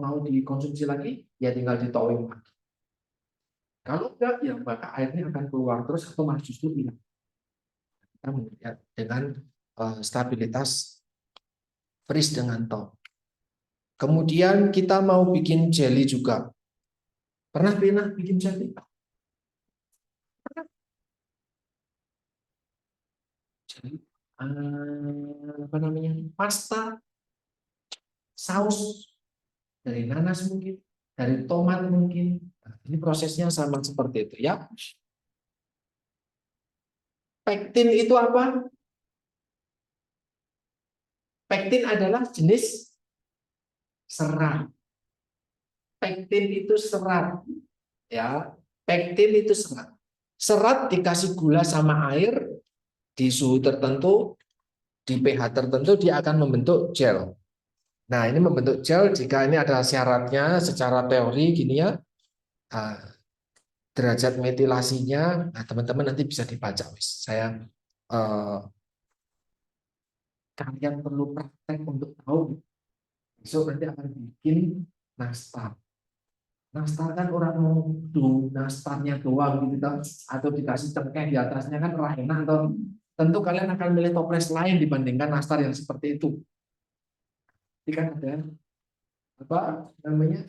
mau dikonsumsi lagi, ya tinggal ditowing lagi. Kalau enggak, ya maka airnya akan keluar terus atau malah justru hilang. Kita melihat dengan stabilitas freeze dengan top. Kemudian kita mau bikin jelly juga. Pernah bikin jelly? Jelly, apa namanya? Pasta, saus dari nanas mungkin, dari tomat mungkin. Nah, ini prosesnya sama seperti itu ya. Pektin itu apa? Pektin adalah jenis serat. Pektin itu serat, ya. Pektin itu serat. Serat dikasih gula sama air di suhu tertentu, di pH tertentu dia akan membentuk gel. Nah, ini membentuk gel jika ini ada syaratnya secara teori gini ya. Nah, derajat metilasinya, nah teman-teman nanti bisa dibaca. Kalian perlu praktek untuk tahu. Besok nanti akan bikin nastar. Nastar kan orang mau nastarnya doang gitu atau dikasih cengkeh di atasnya kan enak atau tentu kalian akan milih toples lain dibandingkan nastar yang seperti itu. Jadi kan ada apa namanya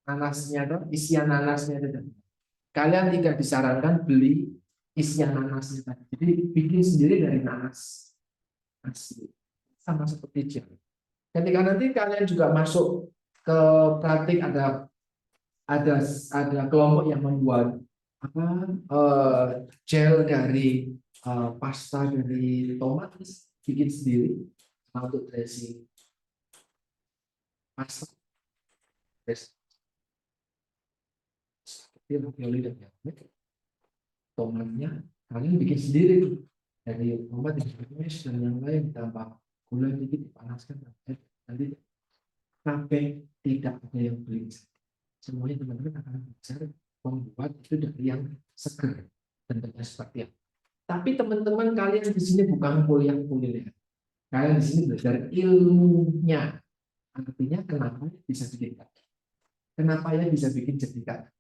nanasnya tuh isian nanasnya itu. Kalian tidak disarankan beli isian nanasnya tadi. Jadi bikin sendiri dari nanas asli sama seperti jam. Ketika nanti kalian juga masuk ke praktik ada kelompok yang membuat apa gel dari pasta dari tomat bikin sendiri untuk dressing pasta seperti ravioli dan yang lain. Tomatnya kalian bikin sendiri tuh dari tomat dimanis dan yang lain ditambah gula dikit dipanaskan nanti sampai tidak ada yang beli. Semuanya teman-teman akan belajar membuat itu dari yang segar bentuknya seperti apa. Tapi teman-teman kalian di sini bukan kuliah kuliner. Kalian di sini belajar ilmunya. Artinya kenapa bisa bikin kaki? Kenapa ya bisa bikin jadi kaki?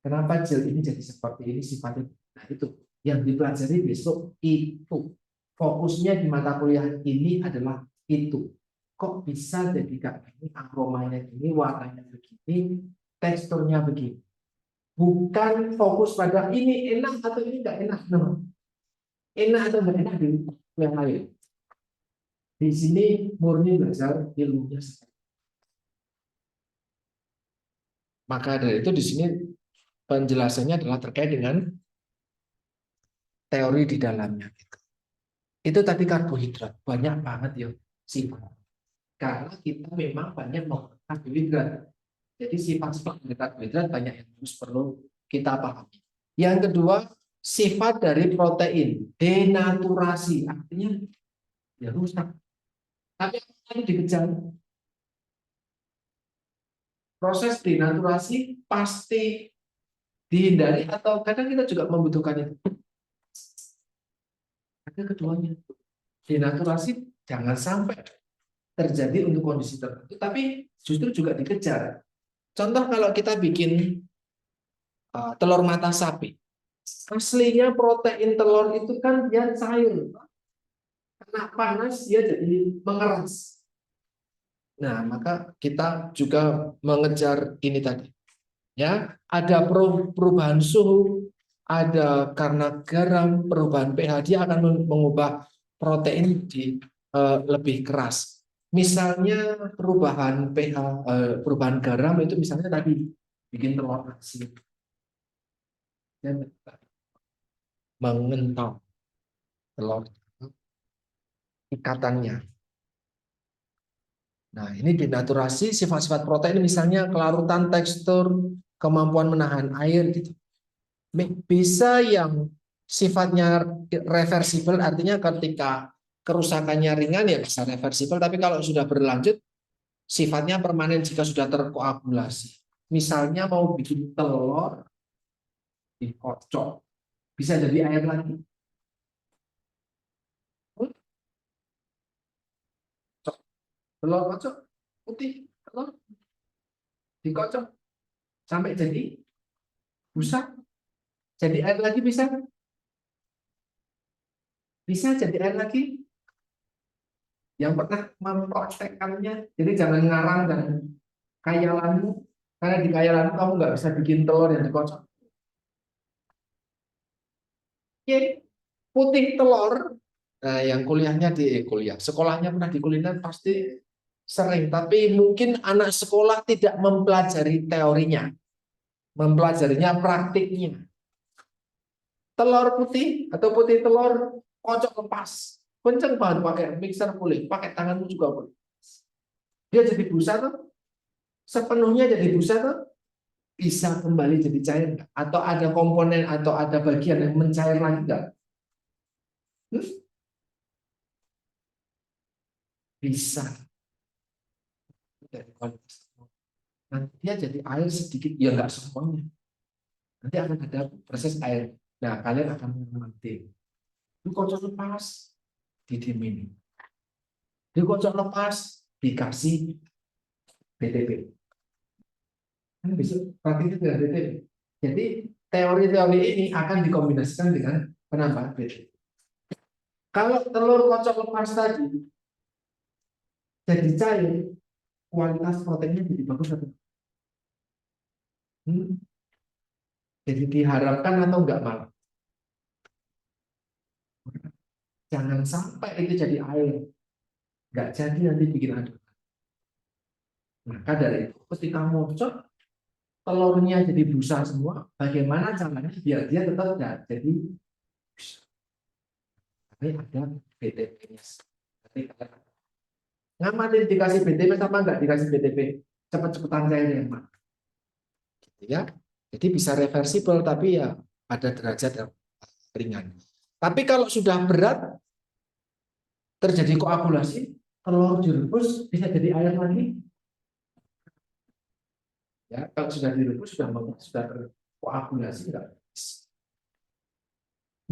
Kenapa gel ini jadi seperti ini sifatnya? Nah itu yang dipelajari besok itu. Fokusnya di mata kuliah ini adalah itu. Kok bisa jadi kayak gini, aromanya ini, warnanya begini, teksturnya begini. Bukan fokus pada ini enak atau ini enggak enak. No. Enak atau enggak enak di yang lain. Di sini murni belajar ilmunya. Maka dari itu di sini penjelasannya adalah terkait dengan teori di dalamnya. Itu tadi karbohidrat banyak banget ya sifat. Karena kita memang banyak menggunakan karbohidrat. Jadi sifat-sifat dari karbohidrat banyak yang harus perlu kita pahami. Yang kedua, sifat dari protein denaturasi, artinya ya rusak. Tapi yang dikejar proses denaturasi pasti dihindari atau kadang kita juga membutuhkan itu. Ada keduanya. Denaturasi jangan sampai terjadi untuk kondisi tertentu, tapi justru juga dikejar. Contoh kalau kita bikin telur mata sapi, aslinya protein telur itu kan dia cair, kena panas dia jadi mengeras. Nah, maka kita juga mengejar ini tadi. Ya, ada perubahan suhu, ada karena garam, perubahan pH dia akan mengubah protein di lebih keras. Misalnya perubahan pH, perubahan garam itu misalnya tadi bikin telur asin dan mengental telur ikatannya. Nah, ini denaturasi sifat-sifat protein misalnya kelarutan, tekstur, kemampuan menahan air gitu. Bisa yang sifatnya reversibel, artinya ketika kerusakannya ringan ya bisa reversibel, tapi kalau sudah berlanjut sifatnya permanen jika sudah terkoagulasi. Misalnya mau bikin telur dikocok, bisa jadi air lagi. Telur kocok putih, telur dikocok sampai jadi busa, jadi air lagi bisa, jadi air lagi. Yang pernah mempraktekannya, jadi jangan ngarang dan kayalanmu, karena di kayalanmu kamu nggak bisa bikin telur yang dikocok. Oke, putih telur. Nah, yang kuliahnya di kuliah, sekolahnya pernah di kuliner pasti sering, tapi mungkin anak sekolah tidak mempelajari teorinya, mempelajarinya praktiknya. Telur putih atau putih telur kocok lepas, kenceng banget pakai mixer boleh, pakai tanganmu juga boleh. Dia jadi busa tuh, sepenuhnya jadi busa tuh, bisa kembali jadi cair nggak? Atau ada komponen atau ada bagian yang mencair lagi nggak? Bisa. Dari kualitas. Nanti dia jadi air sedikit, ya nggak semuanya. Nanti akan ada proses air. Nah, kalian akan mengerti. Itu kocok lepas, didiemin. Dia kocok lepas, dikasih BTP. Kan besok praktiknya dengan BTP. Jadi teori-teori ini akan dikombinasikan dengan penambahan BTP. Kalau telur kocok lepas tadi jadi cair, kualitas proteinnya jadi bagus atau jadi diharapkan atau enggak malah? Jangan sampai itu jadi air, enggak jadi nanti bikin adonan. Maka dari itu ketika ngocok telurnya jadi busa semua, bagaimana caranya biar dia tetap enggak jadi busa? Ini ada BTP-nya. Ngamatin dikasih BTP sama enggak dikasih BTP? Cepet-cepetan cairnya, Pak. Gitu ya. Jadi bisa reversibel tapi ya pada derajat yang ringan. Tapi kalau sudah berat terjadi koagulasi, telur direbus bisa jadi air lagi. Ya, kalau sudah direbus sudah terkoagulasi enggak?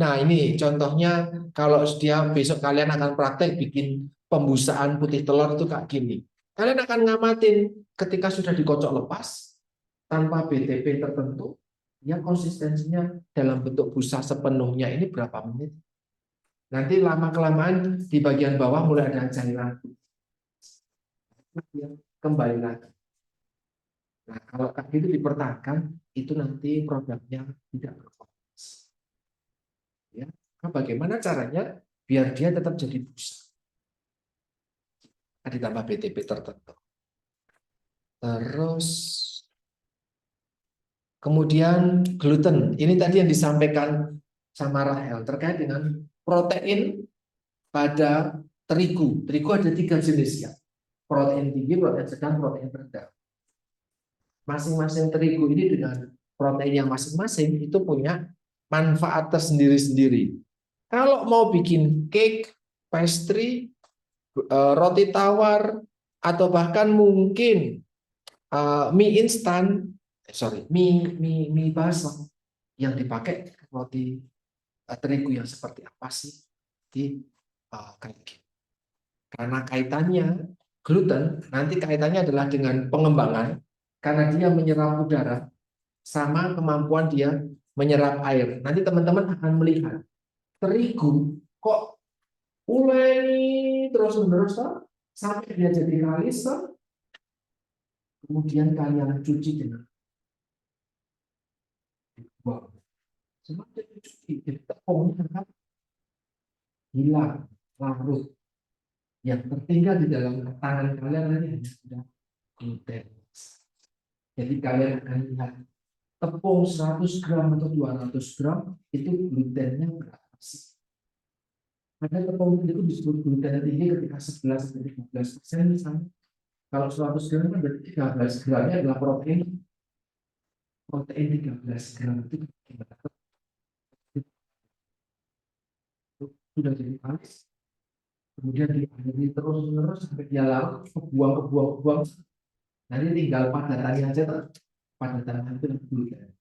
Nah, ini contohnya kalau dia besok kalian akan praktek bikin pembusaan putih telur itu kayak gini. Kalian akan ngamatin ketika sudah dikocok lepas tanpa BTP tertentu, ya konsistensinya dalam bentuk busa sepenuhnya ini berapa menit. Nanti lama-kelamaan di bagian bawah mulai ada cairan. Kembali lagi. Nah, kalau kayak gitu dipertahankan, itu nanti produknya tidak berkualitas. Ya, nah, bagaimana caranya biar dia tetap jadi busa? Ditambah BTP tertentu. Terus kemudian gluten. Ini tadi yang disampaikan sama Rahel terkait dengan protein pada terigu. Terigu ada 3 jenis ya. Protein tinggi, protein sedang, protein rendah. Masing-masing terigu ini dengan proteinnya masing-masing itu punya manfaat tersendiri-sendiri. Kalau mau bikin cake, pastry, roti tawar, atau bahkan mungkin mie instan, mie basah yang dipakai roti terigu yang seperti apa sih di kayak gini. Karena kaitannya gluten, nanti kaitannya adalah dengan pengembangan karena dia menyerap udara sama kemampuan dia menyerap air. Nanti teman-teman akan melihat terigu kok uleni terus-menerus sampai dia jadi kalis, kemudian kalian cuci dengan wow. Semakin dicuci, jadi tepungnya kan hilang, larut. Yang tertinggal di dalam tangan kalian nanti hanya sudah gluten. Jadi kalian akan lihat tepung 100 gram atau 200 gram itu glutennya berapa sih? Maka tepung itu disebut gluten tinggi ketika 11-15% misalnya. Kalau 100 gram kan berarti 13 gramnya adalah protein. Protein 13 gram itu sudah jadi manis. Kemudian diaduk terus-menerus sampai dia larut, kebuang. Nanti tinggal padatannya aja, padatannya itu gluten.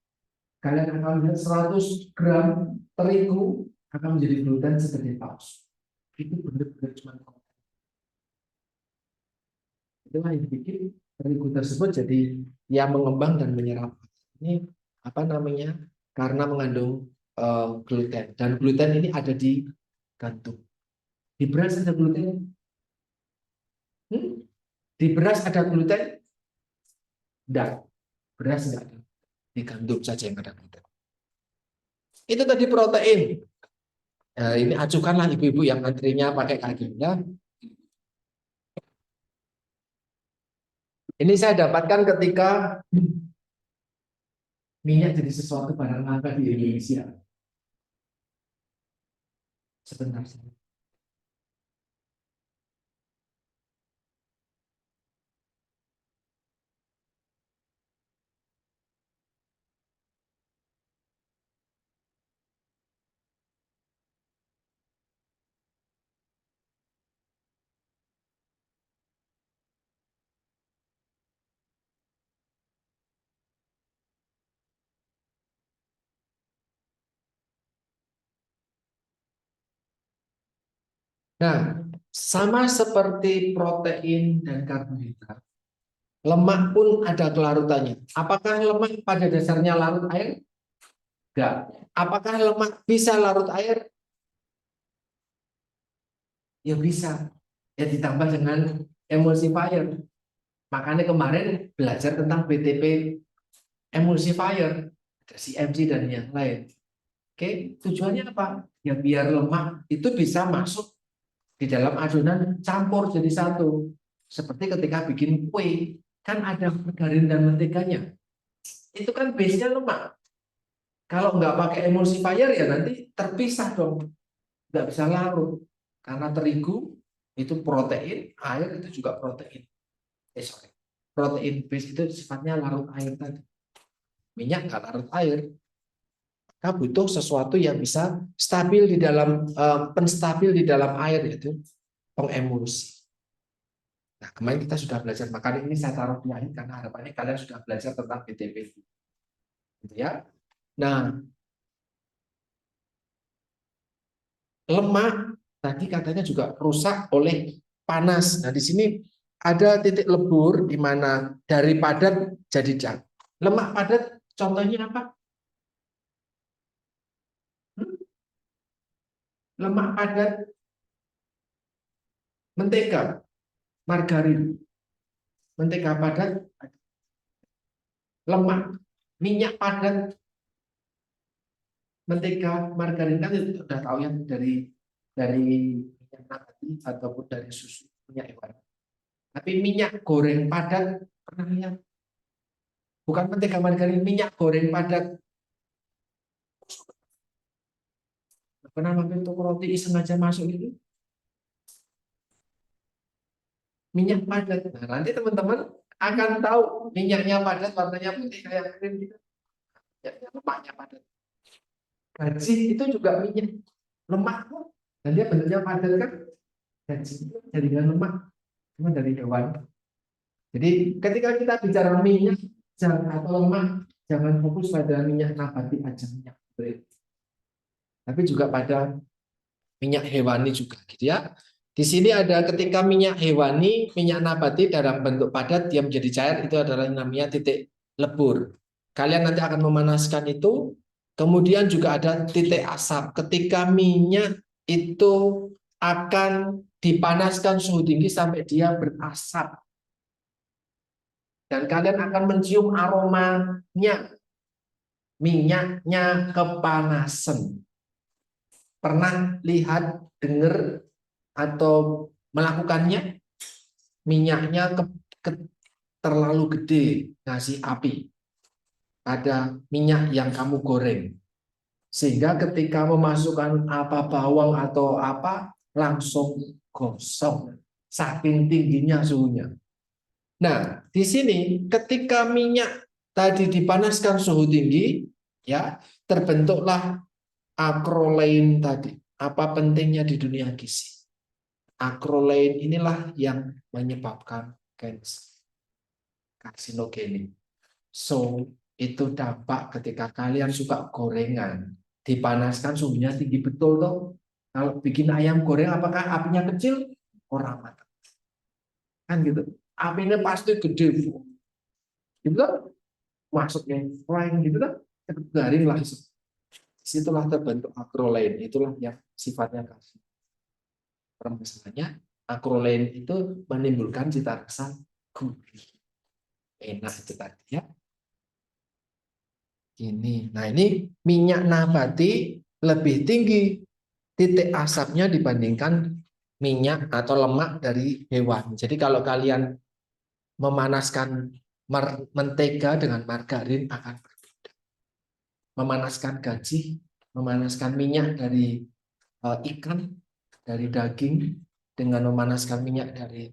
Kalian akan lihat 100 gram terigu akan menjadi gluten seperti paus. Itu benar-benar cuma itulah yang bikin terigu tersebut jadi yang mengembang dan menyerap. Ini apa namanya? Karena mengandung gluten, dan gluten ini ada di gandum. Di beras ada gluten? Di beras ada gluten? Tidak, beras tidak ada. Di gandum saja yang ada gluten. Itu tadi protein. Ini acukanlah ibu-ibu yang antrinya pakai kaki. Ya. Ini saya dapatkan ketika minyak jadi sesuatu barang langka di Indonesia. Sebentar. Nah, sama seperti protein dan karbohidrat, lemak pun ada kelarutannya. Apakah lemak pada dasarnya larut air? Enggak. Apakah lemak bisa larut air? Ya bisa. Ya ditambah dengan emulsifier. Makanya kemarin belajar tentang BTP emulsifier, ada CMC dan yang lain. Oke, tujuannya apa? Ya biar lemak itu bisa masuk di dalam adonan, campur jadi satu. Seperti ketika bikin kue, kan ada margarin dan menteganya. Itu kan base-nya lemak. Kalau nggak pakai emulsifier ya nanti terpisah dong. Nggak bisa larut. Karena terigu itu protein, air itu juga protein. Sorry. Protein base itu sifatnya larut air tadi. Minyak nggak larut air. Maka butuh sesuatu yang bisa stabil di dalam penstabil di dalam air, yaitu pengemulsi. Nah, kemarin kita sudah belajar, makanya ini saya taruh di akhir karena harapannya kalian sudah belajar tentang BTP. Gitu ya. Nah, lemak tadi katanya juga rusak oleh panas. Nah, di sini ada titik lebur di mana dari padat jadi jang. Lemak padat contohnya apa? Lemak padat, mentega, margarin. Mentega padat, lemak, minyak padat, mentega, margarin, kan itu sudah tahu yang dari minyak nabati ataupun dari susu, minyak hewan. Tapi minyak goreng padat, pernah lihat? Bukan mentega margarin, minyak goreng padat. Pernah mampir toko roti iseng aja masuk itu? Minyak padat. Nah, nanti teman-teman akan tahu minyaknya padat, warnanya putih kayak krim gitu. Minyaknya lemaknya padat. Gaji itu juga minyak lemak. Dan dia bentuknya padat kan? Gaji itu jaringan lemak, cuma dari hewan. Jadi ketika kita bicara minyak atau lemak, jangan fokus pada minyak nabati aja, minyak goreng, tapi juga pada minyak hewani juga, gitu ya. Di sini ada ketika minyak hewani, minyak nabati dalam bentuk padat dia menjadi cair, itu adalah yang namanya titik lebur. Kalian nanti akan memanaskan itu. Kemudian juga ada titik asap. Ketika minyak itu akan dipanaskan suhu tinggi sampai dia berasap. Dan kalian akan mencium aromanya, minyaknya kepanasan. Pernah lihat, dengar, atau melakukannya? Minyaknya terlalu gede ngasih api pada minyak yang kamu goreng. Sehingga ketika memasukkan apa bawang atau apa, langsung gosong. Saking tingginya suhunya. Nah, di sini ketika minyak tadi dipanaskan suhu tinggi, ya terbentuklah acrolein tadi. Apa pentingnya di dunia gizi? Acrolein inilah yang menyebabkan karsinogenik. So, itu dampak ketika kalian suka gorengan, dipanaskan suhunya tinggi betul toh. Kalau bikin ayam goreng, apakah apinya kecil? Orang mati. Kan gitu. Apinya pasti gede. Gitu kan? Masuknya flying gitu kan? Garing lah. Disitulah terbentuk acrolein. Itulah yang sifatnya kasih. Permasalahannya, acrolein itu menimbulkan cita rasa gurih. Enak itu tadi ya. Ini. Nah, ini minyak nabati lebih tinggi titik asapnya dibandingkan minyak atau lemak dari hewan. Jadi kalau kalian memanaskan mentega dengan margarin akan berbeda. Memanaskan gaji, memanaskan minyak dari ikan, dari daging, dengan memanaskan minyak dari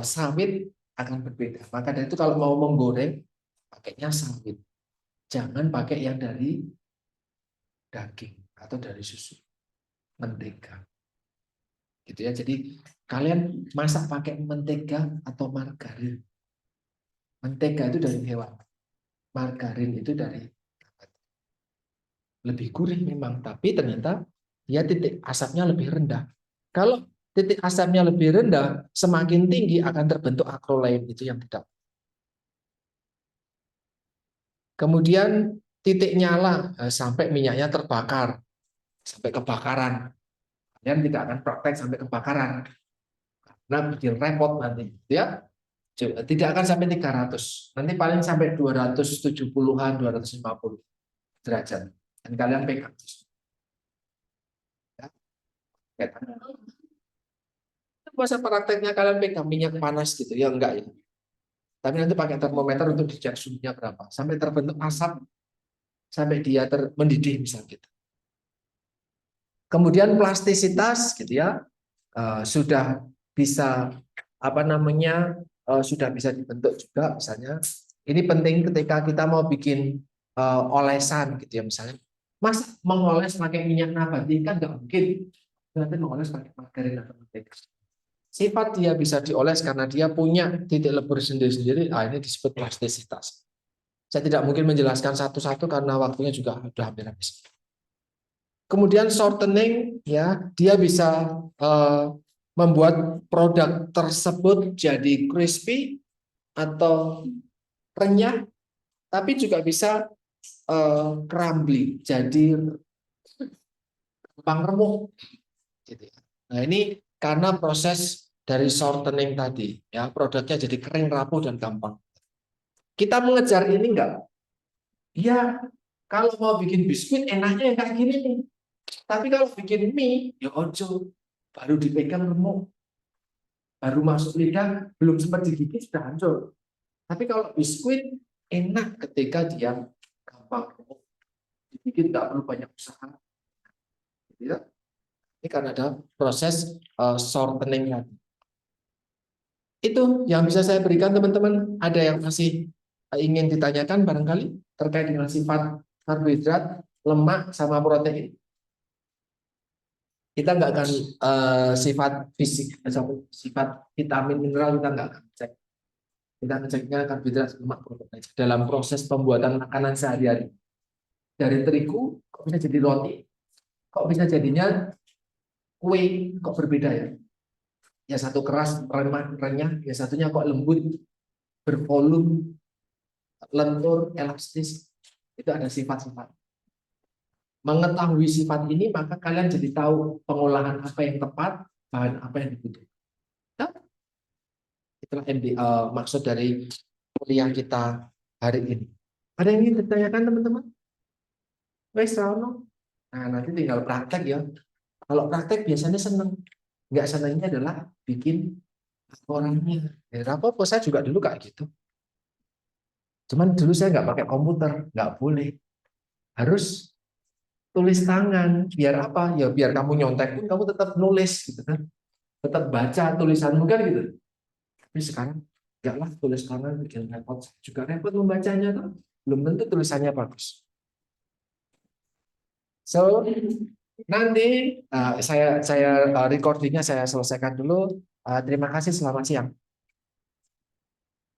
sawit akan berbeda. Maka dari itu kalau mau menggoreng, pakainya sawit. Jangan pakai yang dari daging atau dari susu, mentega. Gitu ya. Jadi kalian masak pakai mentega atau margarin. Mentega itu dari hewan, margarin itu dari lebih gurih memang, tapi ternyata dia titik asapnya lebih rendah. Kalau titik asapnya lebih rendah, semakin tinggi akan terbentuk acrolein itu yang tidak. Kemudian titik nyala sampai minyaknya terbakar, sampai kebakaran. Kalian tidak akan praktek sampai kebakaran. Nah, bikin repot nanti, ya. Tidak akan sampai 300. Nanti paling sampai 270-an, 250 derajat. Dan kalian pegang. Ya. Masa prakteknya kalian pegang minyak panas gitu? Ya enggak ya. Tapi nanti pakai termometer untuk dicek suhunya berapa. Sampai terbentuk asap, sampai dia mendidih misalnya gitu. Kemudian plastisitas gitu ya, sudah bisa apa namanya, sudah bisa dibentuk juga misalnya. Ini penting ketika kita mau bikin olesan gitu ya misalnya. Mas mengoles pakai minyak nabati kan nggak mungkin. Nanti mengoles pakai margarin atau mentega. Sifat dia bisa dioles karena dia punya titik lebur sendiri-sendiri. Ini disebut plastisitas. Saya tidak mungkin menjelaskan satu-satu karena waktunya juga sudah hampir habis. Kemudian shortening, ya, dia bisa membuat produk tersebut jadi crispy atau renyah, tapi juga bisa crumbly, jadi gampang remuk. Gitu ya. Nah, ini karena proses dari shortening tadi, ya, produknya jadi kering, rapuh, dan gampang. Kita mengejar ini enggak? Ya, kalau mau bikin biskuit enaknya yang kayak gini nih. Tapi kalau bikin mie, ya ojo, baru dipegang remuk, baru masuk lidah, belum sempat digigit sudah hancur. Tapi kalau biskuit enak ketika dia gampang remuk, digigit nggak perlu banyak usaha. Ya. Ini karena ada proses shortening tadi. Itu yang bisa saya berikan teman-teman. Ada yang masih ingin ditanyakan barangkali terkait dengan sifat karbohidrat, lemak, sama protein? Kita nggak akan sifat fisik, sifat vitamin mineral kita nggak akan cek. Kita ngeceknya karbohidrat, lemak, protein dalam proses pembuatan makanan sehari-hari. Dari terigu kok bisa jadi roti, kok bisa jadinya kue, kok berbeda ya? Ya satu keras, renyah, ya satunya kok lembut, bervolume, lentur, elastis. Itu ada sifat-sifat. Mengetahui sifat ini, maka kalian jadi tahu pengolahan apa yang tepat, bahan apa yang dibutuhkan. Nah, itulah maksud dari kuliah kita hari ini. Ada yang ingin ditanyakan teman-teman? Wes, Rano. Nah, nanti tinggal praktek ya. Kalau praktek biasanya seneng. Nggak senangnya adalah bikin orangnya. Ya, apa-apa, saya juga dulu kayak gitu. Cuman dulu saya nggak pakai komputer, nggak boleh. Harus tulis tangan. Biar apa? Ya biar kamu nyontek pun kamu tetap nulis gitu kan. Tetap baca tulisanmu kan gitu. Tapi sekarang Enggak lah, tulis tangan bikin repot. Juga repot membacanya tuh. Belum tentu tulisannya bagus. So, nanti saya recordingnya saya selesaikan dulu. Terima kasih, selamat siang.